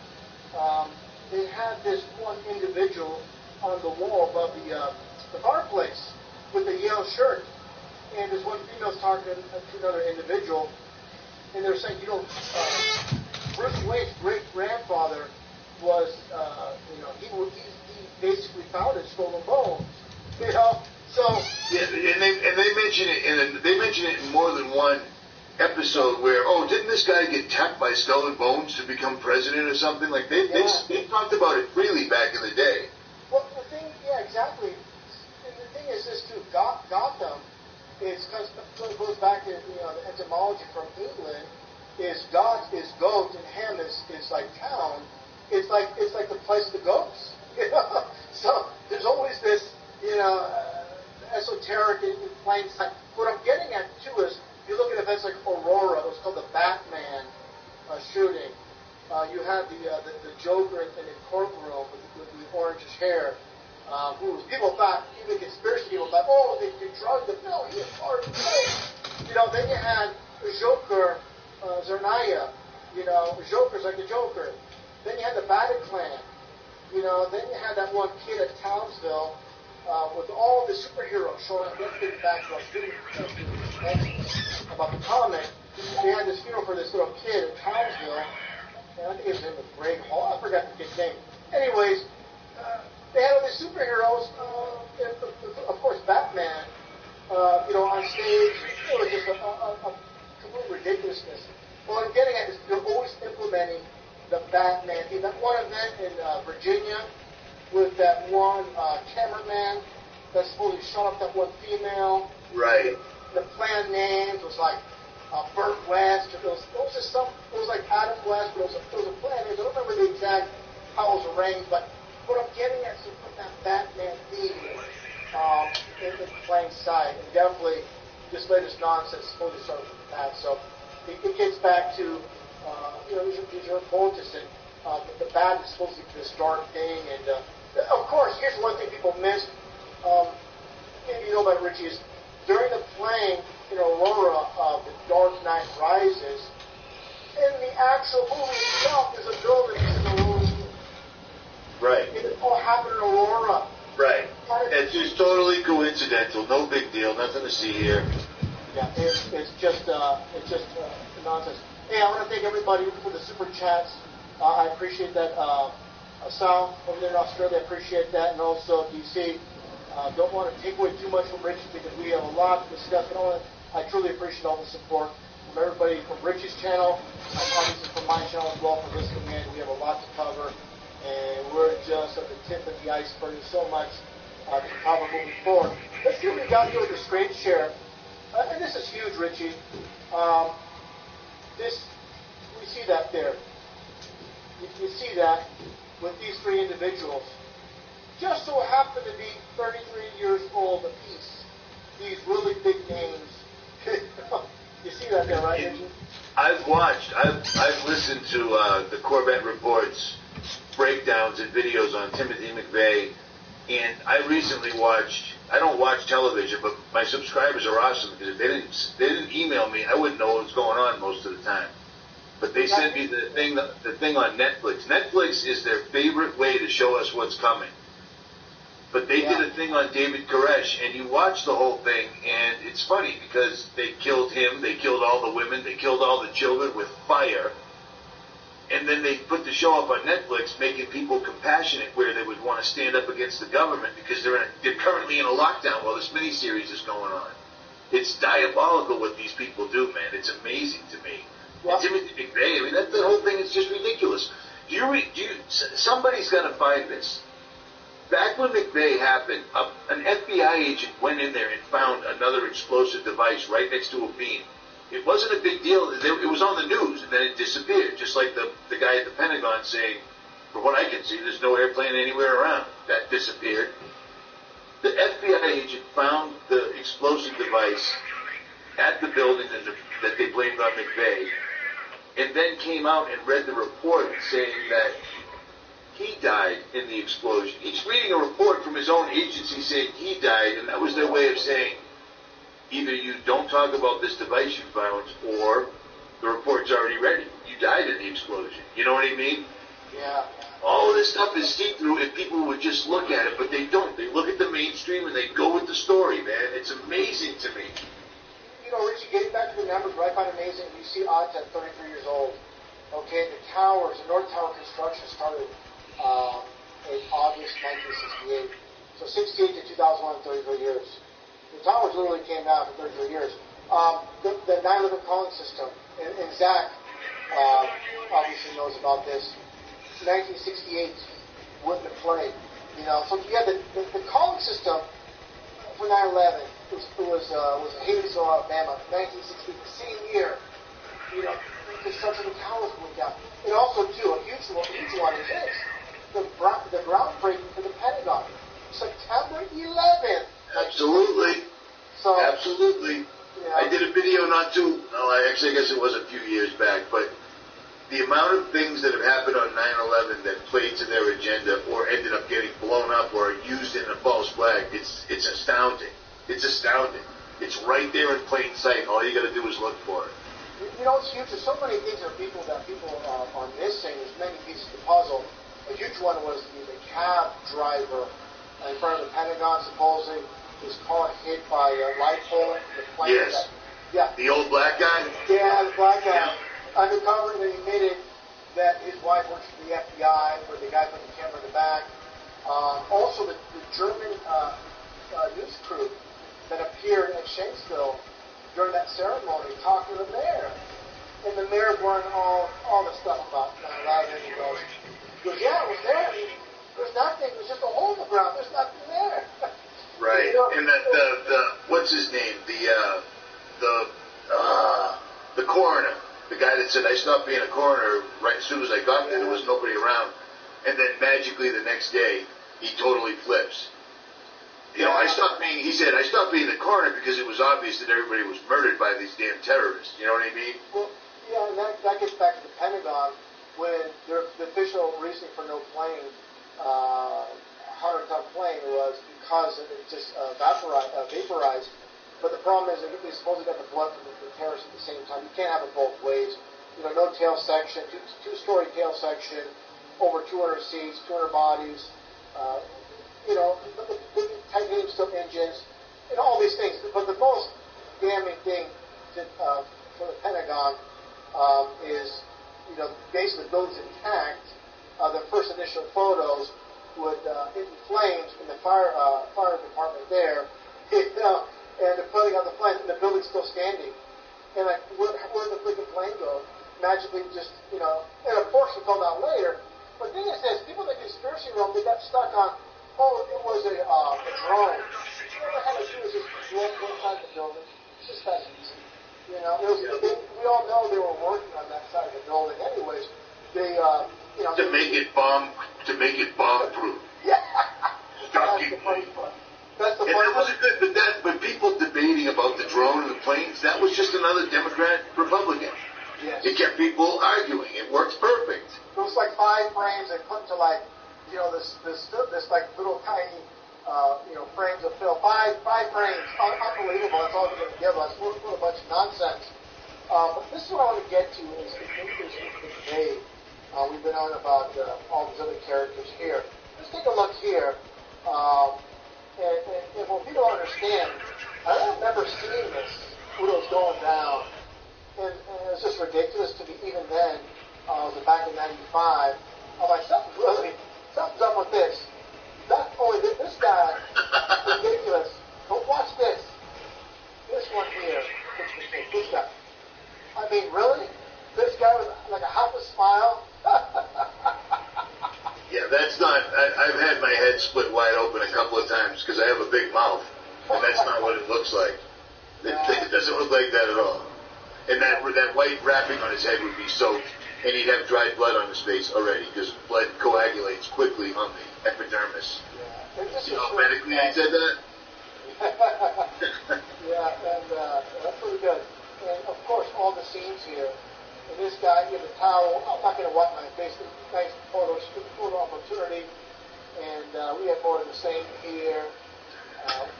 They had this one individual on the wall above the fireplace with the yellow shirt. And this one female's talking to another individual, and they're saying, Bruce Wayne's great-grandfather was, he basically founded Skull and Bones, so. Yeah, and they mention it, and they mention it in more than one episode where, didn't this guy get tapped by Skull and Bones to become president or something? Like they talked about it freely back in the day. Well, the thing, yeah, exactly. And the thing is this too, Gotham. It's because it goes back to the etymology from England. Is God is goat and Ham is like town. It's like the place of the goats. So there's always this esoteric in plain sight. What I'm getting at too is you look at events like Aurora. It was called the Batman shooting. You had the Joker in the courtroom with the orangish hair. People thought, even conspiracy people thought, they drugged him. No, he was part of the then you had the Joker, Zernaya. Joker's like the Joker. Then you had the Bataclan. Then you had that one kid at Townsville with all the superheroes showing up. Let's get back to about the comic. They had this funeral for this little kid at Townsville. And I think his name was Greg Hall. I forgot the kid's name. Anyways, they had all these superheroes, of course, Batman, on stage. It was just a complete ridiculousness. What I'm getting at is they're always implementing the Batman theme. That one event in Virginia with that one cameraman that supposedly shot up that one female. Right. The planned names was like Burt West. It was like Adam West, but it was a planned name. I don't remember the exact how it was arranged, but what I'm getting at is to put that Batman theme in plain sight. And definitely this latest nonsense supposedly started with that. So it gets back to, these are cultists, and the bat is supposed to be this dark thing. And, of course, here's one thing people missed. Maybe you know about it, Richie, is during the playing in Aurora of The Dark Knight Rises, in the actual movie itself, there's a building in the room. Right. It all happened in Aurora. Right. It's just totally coincidental. No big deal. Nothing to see here. Yeah, it's just nonsense. Hey, I want to thank everybody for the super chats. I appreciate that. Sal over there in Australia, I appreciate that, and also DC. Don't want to take away too much from Richie because we have a lot to discuss. But I truly appreciate all the support from everybody from Richie's channel, and obviously from my channel as well for this command. We have a lot to cover, and we're just at the tip of the iceberg. There's so much to cover moving forward. Let's see what we got here with the screen share. And this is huge, Richie. We see that there. You see that with these three individuals. Just so happen to be 33 years old apiece. These really big names. You see that there, right, Richie? I've listened to the Corvette Report's breakdowns and videos on Timothy McVeigh, and I recently watched. I don't watch television, but my subscribers are awesome because if they didn't email me, I wouldn't know what's going on most of the time. But they sent me the thing on Netflix. Netflix is their favorite way to show us what's coming. But they did a thing on David Koresh, and you watch the whole thing, and it's funny because they killed him, they killed all the women, they killed all the children with fire. And then they put the show up on Netflix, making people compassionate where they would want to stand up against the government because they're currently in a lockdown while this miniseries is going on. It's diabolical what these people do, man. It's amazing to me. And Timothy McVeigh, I mean, the whole thing is just ridiculous. Somebody's got to find this. Back when McVeigh happened, an FBI agent went in there and found another explosive device right next to a beam. It wasn't a big deal. It was on the news, and then it disappeared, just like the guy at the Pentagon saying, from what I can see, there's no airplane anywhere around. That disappeared. The FBI agent found the explosive device at the building that they blamed on McVeigh, and then came out and read the report saying that he died in the explosion. He's reading a report from his own agency saying he died, and that was their way of saying, either you don't talk about this device you found, or the report's already ready. You died in the explosion. You know what I mean? Yeah. All of this stuff is see-through if people would just look at it, but they don't. They look at the mainstream and they go with the story, man. It's amazing to me. You know, Richie, getting back to the numbers, what I find amazing, you see odds at 33 years old. Okay, the towers, the North Tower construction started in August 1968. So 68 to 2001, 33 years. The towers literally came down for 33 years. The 9/11 calling system, and Zach obviously knows about this. 1968 wouldn't have played. You know, so you had the calling system for 9/11. It was in Hayesville, Alabama, 1968, the same year. You know, construction of the towers went down. And also, too, a huge one is this: the groundbreaking for the Pentagon, September 11th. Absolutely. So, absolutely. Yeah. I did a video I guess it was a few years back, but the amount of things that have happened on 9/11 that played to their agenda or ended up getting blown up or used in a false flag, it's astounding. It's astounding. It's right there in plain sight. All you got to do is look for it. You know, it's huge. There's so many things that people are missing. There's many pieces of the puzzle. A huge one was the cab driver in front of the Pentagon, supposedly his car hit by a light pole. The plane. Yes. The old black guy? Yeah, the black guy. Undercover, they admitted that his wife works for the FBI, where the guy put the camera in the back. Also, the German news crew that appeared at Shanksville during that ceremony talking to the mayor. And the mayor learned all the stuff about 9/11. He goes, yeah, it was there. There's nothing. It was just a hole in the ground. There's nothing there. Right. You know, and the what's his name? The coroner. The guy that said, I stopped being a coroner right as soon as I got there. There was nobody around. And then magically the next day, he totally flips. You know, he said, I stopped being the coroner because it was obvious that everybody was murdered by these damn terrorists. You know what I mean? Well, yeah, and that gets back to the Pentagon when the official reason for no plane, 100-ton plane, was because it just vaporized. But the problem is they supposedly got the blood from the terrorists at the same time. You can't have it both ways. You know, no tail section, two-story tail section, over 200 seats, 200 bodies, you know, the titanium steel engines, and all these things. But the most damning thing for the Pentagon is, you know, basically the building's intact. The first initial photos would hit in flames in the fire department there, and they're putting out the flames, and the building's still standing. And like, where did the freaking plane go? Magically, just, you know, and of course we found out later. But the thing is this: people in the conspiracy realm, they got stuck on, oh, it was a drone. You know what had to do is just go up inside the building. It's just that easy. You know, we all know they were working on that side of the building, anyways. They, you know, to make it bomb proof. Yeah. That's the funny part. That's the funny part. But people debating about the drone and the planes, that was just another Democrat Republican. Yes. It kept people arguing. It works perfect. It was like 5 frames they put into like, you know, this like little tiny, you know, frames of film. 5 frames. Unbelievable. That's all they're going to give us. What a bunch of nonsense. But this is what I want to get to is the debate. We've been on about all these other characters here. Let's take a look here. And what people don't understand, I don't remember seeing this when it was going down. And it was just ridiculous to me even then. It was back in 95. I'm like, something's up with this. Not only this guy, ridiculous. But watch this. This one here. This guy. I mean, really? This guy with like a half a smile? Yeah, that's not. I've had my head split wide open a couple of times because I have a big mouth, and that's not what it looks like. It doesn't look like that at all. And that white wrapping on his head would be soaked, and he'd have dried blood on his face already because blood coagulates quickly on the epidermis. Yeah. You know, medically, I said that. Yeah, and that's pretty good. And of course, all the scenes here. And this guy in the towel, I'm not going to wipe my face. Nice photo opportunity. And we have more of the same here.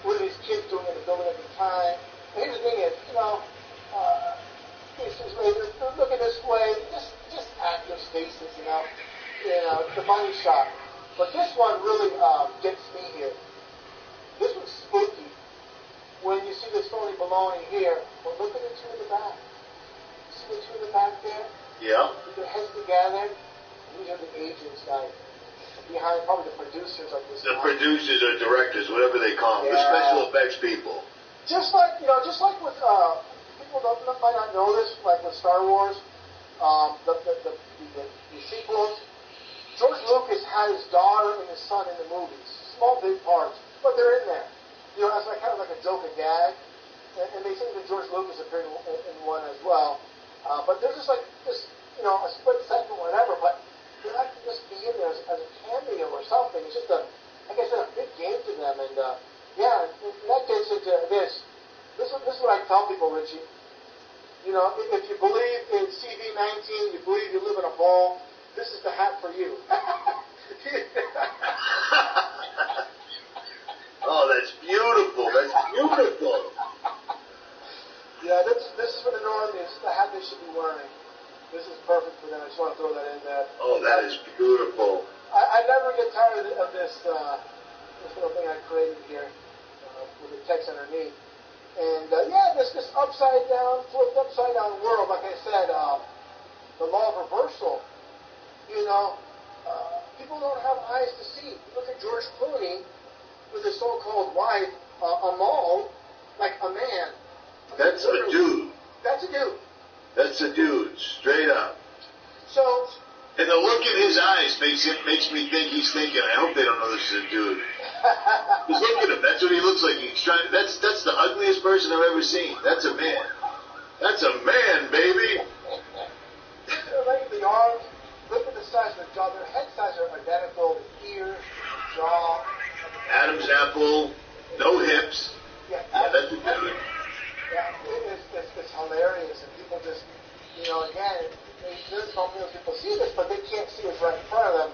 What are these kids doing in the building at the time? And here's the thing is, you know, they're looking this way, just actors' faces, you know, the money shot. But this one really gets me here. This one's spooky. When you see this phony baloney here, but look at the two in the back. See the two in the back there? Yeah. With their heads together. These are the agents, guys. Behind probably the producers of this. The producers or directors, whatever they call them, the special effects people. Just like with people might not know this, like with Star Wars, the sequels. George Lucas had his daughter and his son in the movies, small big parts, but they're in there. You know, as like kind of like a joke, a gag, and they think that George Lucas appeared in one as well. But they're just like you know, a split second, whatever. But they like to just be in there as a cameo or something. It's just like I said, a big game to them. And yeah, and that gets into this. This is what I tell people, Richie. You know, if you believe in CV19, you believe you live in a bowl, this is the hat for you. Oh, that's beautiful. That's beautiful. Yeah, this is for the normies. The hat they should be wearing. This is perfect for them. I just want to throw that in there. Oh, that is beautiful. I never get tired of this little thing I created here with the text underneath. And yeah, this upside down, flipped upside down world. Like I said, the law of reversal. You know, people don't have eyes to see. Look at George Clooney with his so-called wife, Amal, like a man. That's a dude. That's a dude. That's a dude, straight up. So. And the look in his eyes makes me think he's thinking, I hope they don't know this is a dude. Just look at him. That's what he looks like. He's trying. That's the ugliest person I've ever seen. That's a man. That's a man, baby. Look at the arms. Look at the size of the jaw. Their head size are identical. The ears, the jaw. Adam's apple. No hips. Yeah, that's a dude. Yeah, it's hilarious, and people just, you know, again, there's no million people see this, but they can't see what's right in front of them,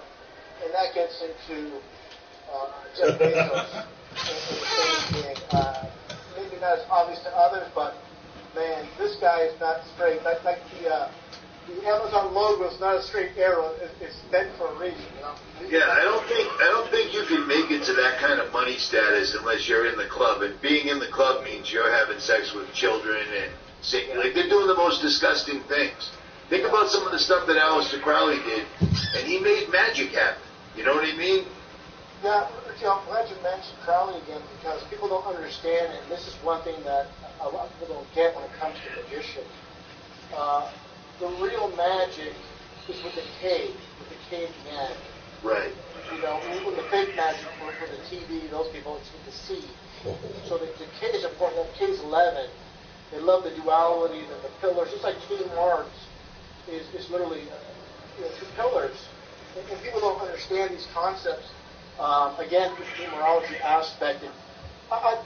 and that gets into Jeff Bezos and the same thing. Maybe not as obvious to others, but man, this guy is not straight. Like the the Amazon logo is not a straight arrow. It's meant for a reason, you know. Yeah, I don't think you can make it to that kind of money status unless you're in the club. And being in the club means you're having sex with children and like they're doing the most disgusting things. Think about some of the stuff that Aleister Crowley did, and he made magic happen. You know what I mean? Yeah, I'm glad you mentioned Crowley again because people don't understand, and this is one thing that a lot of people don't get when it comes to magician. The real magic is with the K, with the K at the end. Right. You know, with the fake magic for the TV, those people, it's with the C. So the K is important. That K is 11. They love the duality, the pillars. Just like King Mars is literally two pillars. And people don't understand these concepts. Again, the numerology aspect. And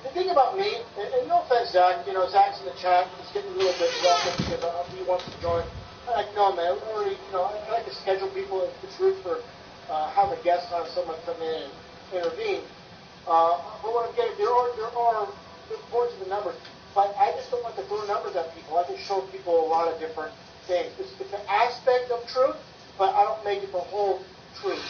the thing about me, and no offense, Zach, Zach's in the chat. He's getting a little bit welcome because he wants to join. I'm like, no, man, I like to schedule people. It's rude for have a guest on, someone come in and intervene. But what I'm getting, there are good points in the numbers, but I just don't like to throw numbers at people. I can show people a lot of different things. It's an aspect of truth, but I don't make it the whole truth.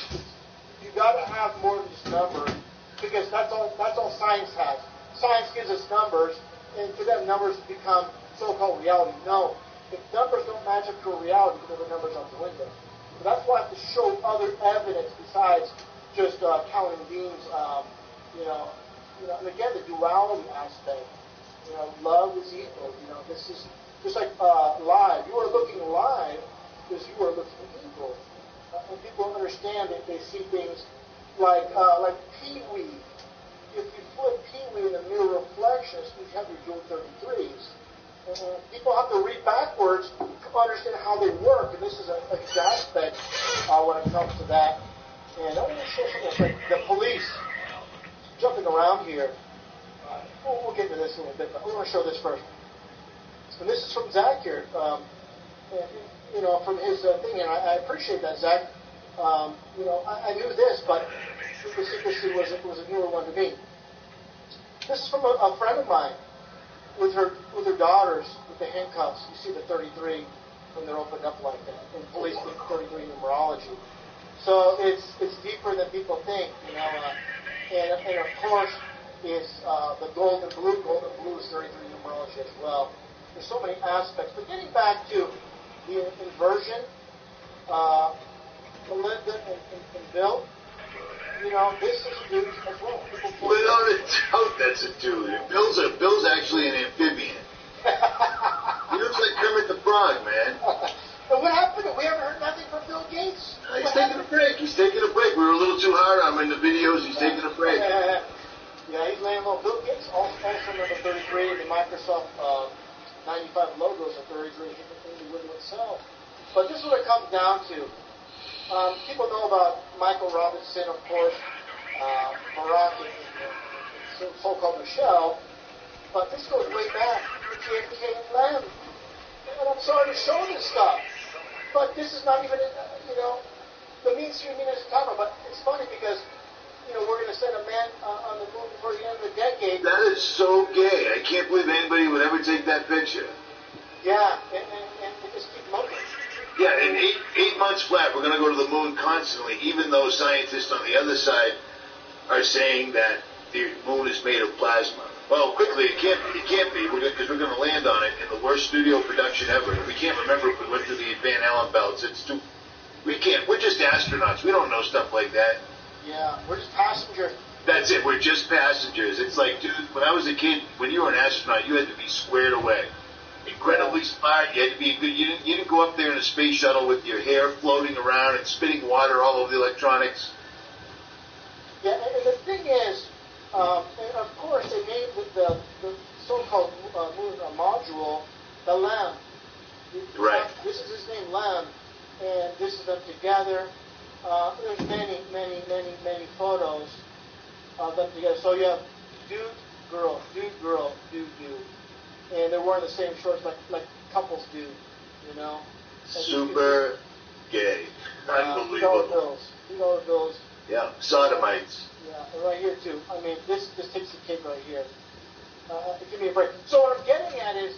You got to have more than just numbers, because that's all science has. Science gives us numbers, and for them, numbers become so-called reality. No, if numbers don't match up to a reality, then the numbers out the window. So that's why I have to show other evidence besides just counting beams. And again, the duality aspect. Love is equal. This is just like live. You are looking live because you are looking evil. And people don't understand it. They see things like Pee-wee. If you flip Pee-wee in the mirror reflection, you have your dual 33s. People have to read backwards to understand how they work, and this is a key aspect when it comes to that. And I want to show something like the police jumping around here. We'll get into this in a little bit, but we want to show this first. And this is from Zach here, from his thing, and I appreciate that, Zach. I knew this, but the secrecy was a newer one to me. This is from a friend of mine. With her daughters, with the handcuffs, you see the 33 when they're opened up like that. And police think 33 numerology. So it's deeper than people think, and of course, it's the gold and blue. Gold and blue is 33 numerology as well. There's so many aspects. But getting back to the inversion, Melinda and Bill, this is a dude as well. Without a doubt, that's a dude. And Bill's actually an amphibian. He looks like Kermit the Frog, man. And what happened? We haven't heard nothing from Bill Gates. He's taking a break. We were a little too hard on him in the videos. He's taking a break. Yeah, he's laying low. Bill Gates also number 33 in the Microsoft 95 logos of 33 in the window itself. But this is what it comes down to. People know about Michael Robinson, of course, Barack and so-called Michelle, but this goes way back to JFK and Lamb. And I'm sorry to show this stuff, but this is not even, the mainstream media is talking about. But it's funny because, we're going to send a man on the moon before the end of the decade. That is so gay. I can't believe anybody would ever take that picture. Yeah, and just keep moving. Yeah, in eight months flat, we're going to go to the moon constantly, even though scientists on the other side are saying that the moon is made of plasma. Well, quickly, it can't be, because we're going to land on it in the worst studio production ever. We can't remember if we went through the Van Allen belts. We can't. We're just astronauts. We don't know stuff like that. Yeah, we're just passengers. That's it. We're just passengers. It's like, dude, when I was a kid, when you were an astronaut, you had to be squared away. Incredibly smart. You had to be good. You didn't go up there in a space shuttle with your hair floating around and spitting water all over the electronics. Yeah, and the thing is, and of course, they named the so-called moon module the Lamb. Right. This is his name, Lamb, and this is them together. There's many photos of them together. So you have dude, girl, dude, and they're wearing the same shorts like couples do, And super gay. Unbelievable. You know the bills. Yeah, sodomites. Yeah, and right here too. I mean, this takes the cake right here. Give me a break. So what I'm getting at is,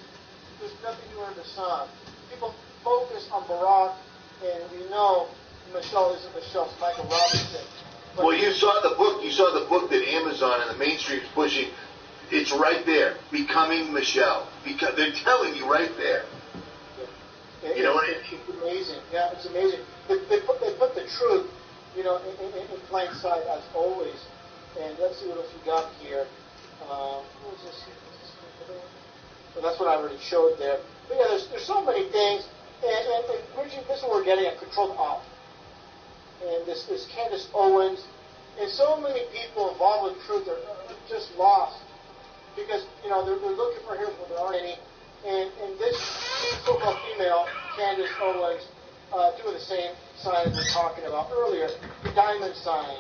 there's nothing new under the sun. People focus on Barack, and we know Michelle isn't Michelle, it's Michael Robinson. But well, you saw the book. You saw the book that Amazon and the mainstream's pushing. It's right there. Becoming Michelle. Because they're telling you right there. You know what I mean? It's amazing. Yeah, it's amazing. They put the truth, in plain sight as always. And let's see what else we got here. What was this? So that's what I already showed there. But yeah, there's so many things. And Richie, this is what we're getting at, controlled op. And this Candace Owens, and so many people involved with truth are just lost because they're looking for heroes when there aren't any. And this so-called female, Candace Owens, doing the same sign as we were talking about earlier, the diamond sign.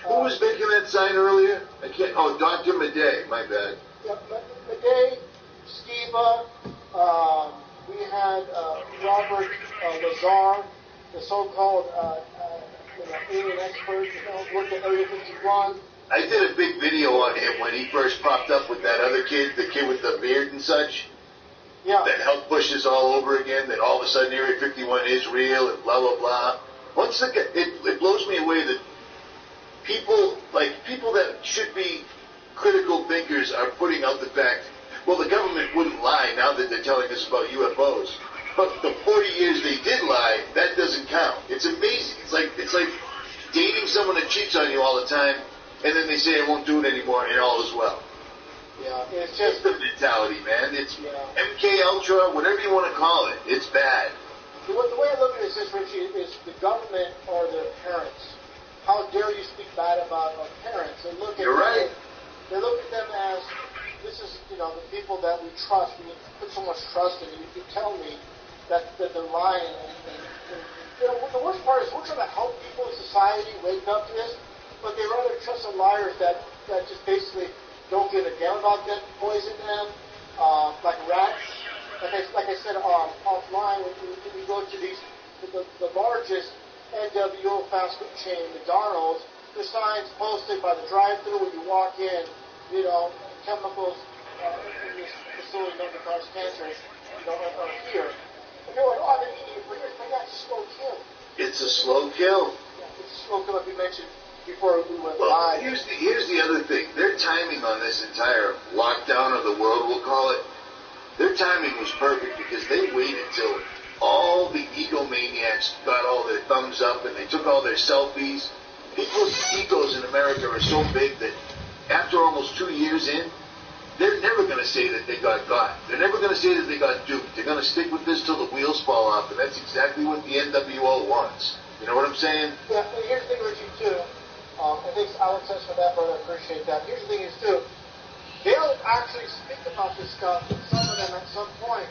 Who was making that sign earlier? I can't. Oh, Dr. Madej. My bad. Yeah, Madej, Skiba. We had Robert Lazar, the so-called alien expert, worked at Area 51. I did a big video on him when he first popped up with that other kid, the kid with the beard and such. Yeah. That helped push this all over again, that all of a sudden Area 51 is real and blah, blah, blah. Once again, it blows me away that people that should be critical thinkers are putting out the fact, well, the government wouldn't lie now that they're telling us about UFOs. But the 40 years they did lie, that doesn't count. It's amazing. It's like dating someone that cheats on you all the time, and then they say I won't do it anymore, and all is well. Yeah, it's Just the mentality, man. It's MK Ultra, whatever you want to call it. It's bad. The way I look at this, Richie, is the government or their parents. How dare you speak bad about our parents? They look at You're right. They look at them as this is the people that we trust. We put so much trust in. You tell me that they're lying. And the worst part is we're trying to help people in society wake up to this, but they rather trust the liars that just basically don't give a damn about them, poison them, like rats. Like I said offline, when you go to the largest NWO fast food chain, McDonald's, the signs posted by the drive-thru when you walk in, chemicals in this facility known to cause cancer, are here. And you're like, oh, I've been eating it for years, but yeah, it's a slow kill. It's a slow kill. Yeah, it's a slow kill, like we mentioned before we went Well, live. here's the other thing. Their timing on this entire lockdown of the world, we'll call it, their timing was perfect because they waited till all the egomaniacs got all their thumbs up and they took all their selfies. People's egos in America are so big that after almost 2 years in, they're never going to say that they got. They're never going to say that they got duped. They're going to stick with this till the wheels fall off, and that's exactly what the NWO wants. You know what I'm saying? Yeah, and here's the thing, Richie, too. And thanks, Alex, for that, brother. I appreciate that. Here's the thing is, too, they'll actually speak about this stuff, some of them at some point.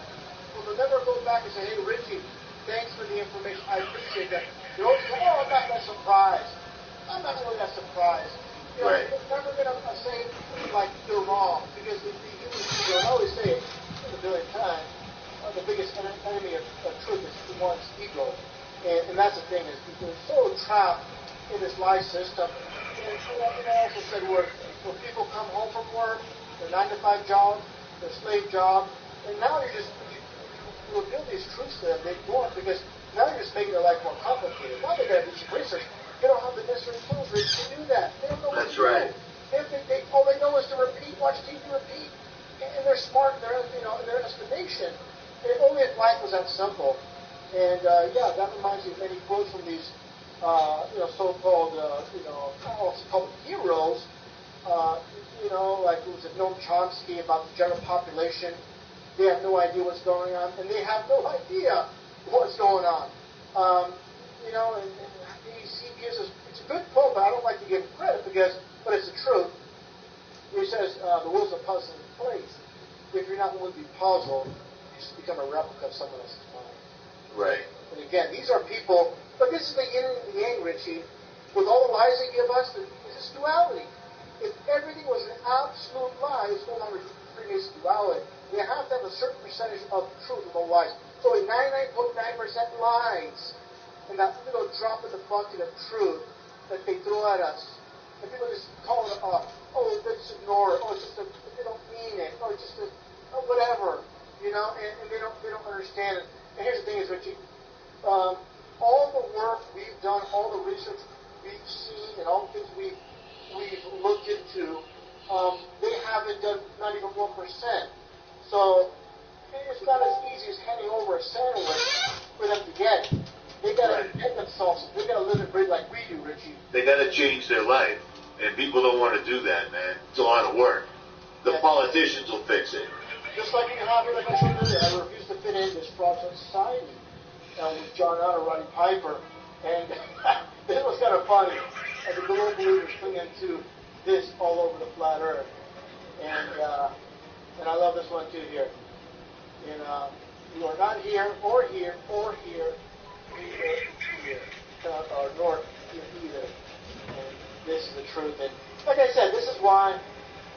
Well, they'll never go back and say, hey, Richie, thanks for the information. I appreciate that. They always go, oh, I'm not that surprised. I'm not really that surprised. Right. They're never going to say, like, they're wrong. Because the human ego, and I always say it a billion times, the biggest enemy of truth is one's ego. And that's the thing, is they're so trapped in this life system. And I also said when people come home from work, their 9-to-5 job, their slave job, and now you reveal these truths to them, they ignore it because now you're just making their life more complicated. Now they got to do some research. They don't have the necessary tools to do that. They don't know what That's to right. do. All they know is to repeat, watch TV, repeat, and they're smart. They're in their estimation. And only if life was that simple. And that reminds me of many quotes from these, so-called, I'll call them heroes. Like it was Noam Chomsky about the general population. They have no idea what's going on, and they have no idea what's going on. And he gives us, it's a good quote, but I don't like to give him credit but it's the truth. He says, the world's a puzzling place. If you're not willing to be puzzled, you just become a replica of someone else's mind. Right. And again, these are people, but this is the yin and the yang, Richie. With all the lies they give us, this is duality. If everything was an absolute lie, it's no longer previous duality. You have to have a certain percentage of truth and no lies. So a 99.9% lies. And that little drop in the bucket of truth that they throw at us. And people just call it let's ignore it. Oh, it's just they don't mean it. Oh, it's just whatever. And they don't understand it. And here's the thing is, Richie. All the work we've done, all the research we've seen, and all the things we've looked into, they haven't done not even 1%. So it's not as easy as handing over a sandwich for them to get it. They got to invent themselves. They got to live and breathe like we do, Richie. They got to change their life, and people don't want to do that, man. It's a lot of work. The politicians will fix it. Just like you have it, like I said earlier, I refuse to fit in this fraudulent society with John Ott and Roddy Piper. And it was kind of funny. As the global believers clinging to this all over the flat earth. And I love this one too here. And you are not here or here or here, neither here, or nor here either. And this is the truth. And like I said, this is why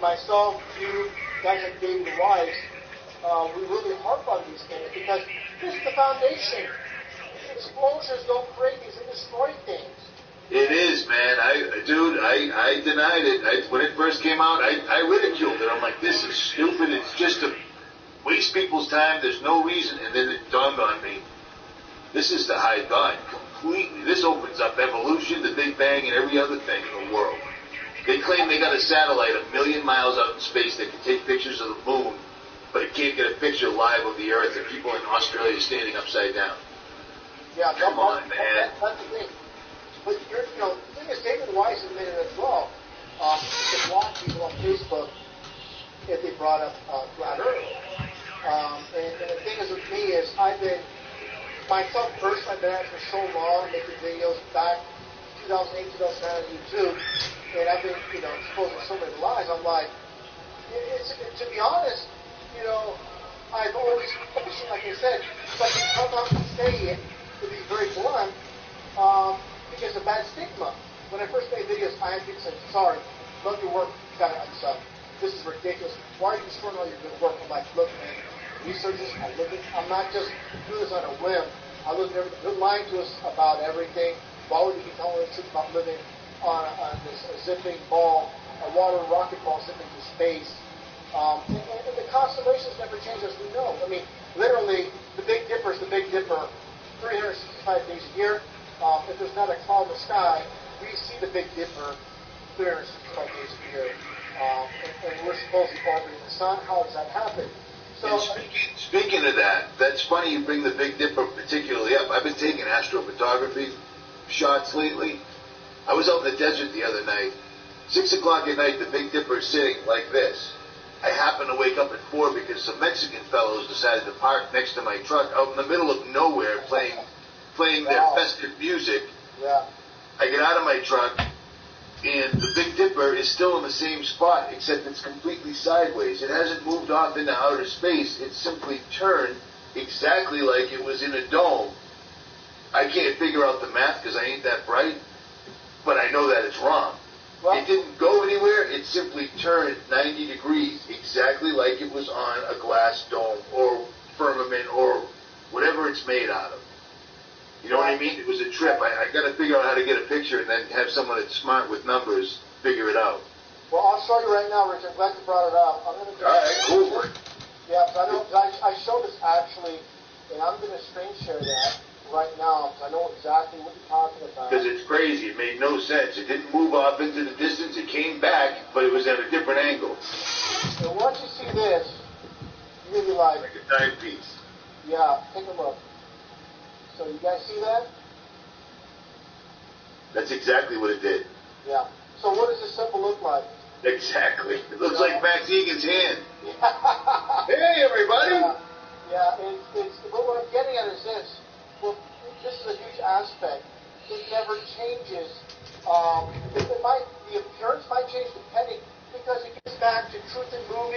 myself, you, guys like David Weiss, we really harp on these things because this is the foundation. Explosions don't create things, they destroy things. It is, man. I denied it. When it first came out, I ridiculed it. I'm like, this is stupid. It's just to waste people's time. There's no reason. And then it dawned on me, this is to hide God completely. This opens up evolution, the Big Bang, and every other thing in the world. They claim they got a satellite 1 million miles out in space that can take pictures of the moon, but it can't get a picture live of the Earth and people in Australia standing upside down. Yeah, come on, man. That's the thing. But the thing is, David Weiss admitted as well. You can block people on Facebook if they brought up flat Earth. And the thing is with me is I've been myself personally. I've been at it for so long, making videos back 2008, 2009 on YouTube, and I've been exposing so many lies. I'm like, to be honest, I've always questioned, like I said, if I can come out and say it, to be very blunt, because of bad stigma. When I first made videos, I had people say, sorry, love your work, this is ridiculous. Why are you destroying all your good work? I'm like, look, man, researchers, I'm not just doing this on a whim. I look at everything. They're lying to us about everything. Why would you be telling the truth about living on this zipping ball, a water rocket ball zipping through space? And the constellations never change as we know. I mean, literally, the Big Dipper is the Big Dipper 365 days a year. If there's not a cloud in the sky, we see the Big Dipper 365 days a year. And we're supposed to be orbiting the sun. How does that happen? So, speaking of that, that's funny you bring the Big Dipper particularly up. I've been taking astrophotography shots lately. I was out in the desert the other night. 6 o'clock at night, the Big Dipper is sitting like this. I happened to wake up at 4 because some Mexican fellows decided to park next to my truck out in the middle of nowhere playing their festive music. Yeah. I get out of my truck, and the Big Dipper is still in the same spot, except it's completely sideways. It hasn't moved off into outer space. It's simply turned exactly like it was in a dome. I can't figure out the math because I ain't that bright, but I know that it's wrong. Well, it didn't go anywhere. It simply turned 90 degrees, exactly like it was on a glass dome or firmament or whatever it's made out of. You know what I mean? It was a trip. I got to figure out how to get a picture and then have someone that's smart with numbers figure it out. Well, I'll show you right now, Richard. I'm glad you brought it up. I'm going to. All right, cool. Yeah, because I showed this actually, and I'm going to screen share that right now because I know exactly what you're talking about. Because it's crazy. It made no sense. It didn't move off into the distance. It came back, but it was at a different angle. So once you see this, you're going to be like a timepiece. Yeah, take a look. So you guys see that? That's exactly what it did. Yeah. So what does this symbol look like? Exactly. It looks like Max Egan's hand. Hey, everybody! Yeah, but what I'm getting at is this. Well, this is a huge aspect. It never changes. The appearance might change depending, because it gets back to truth in movies.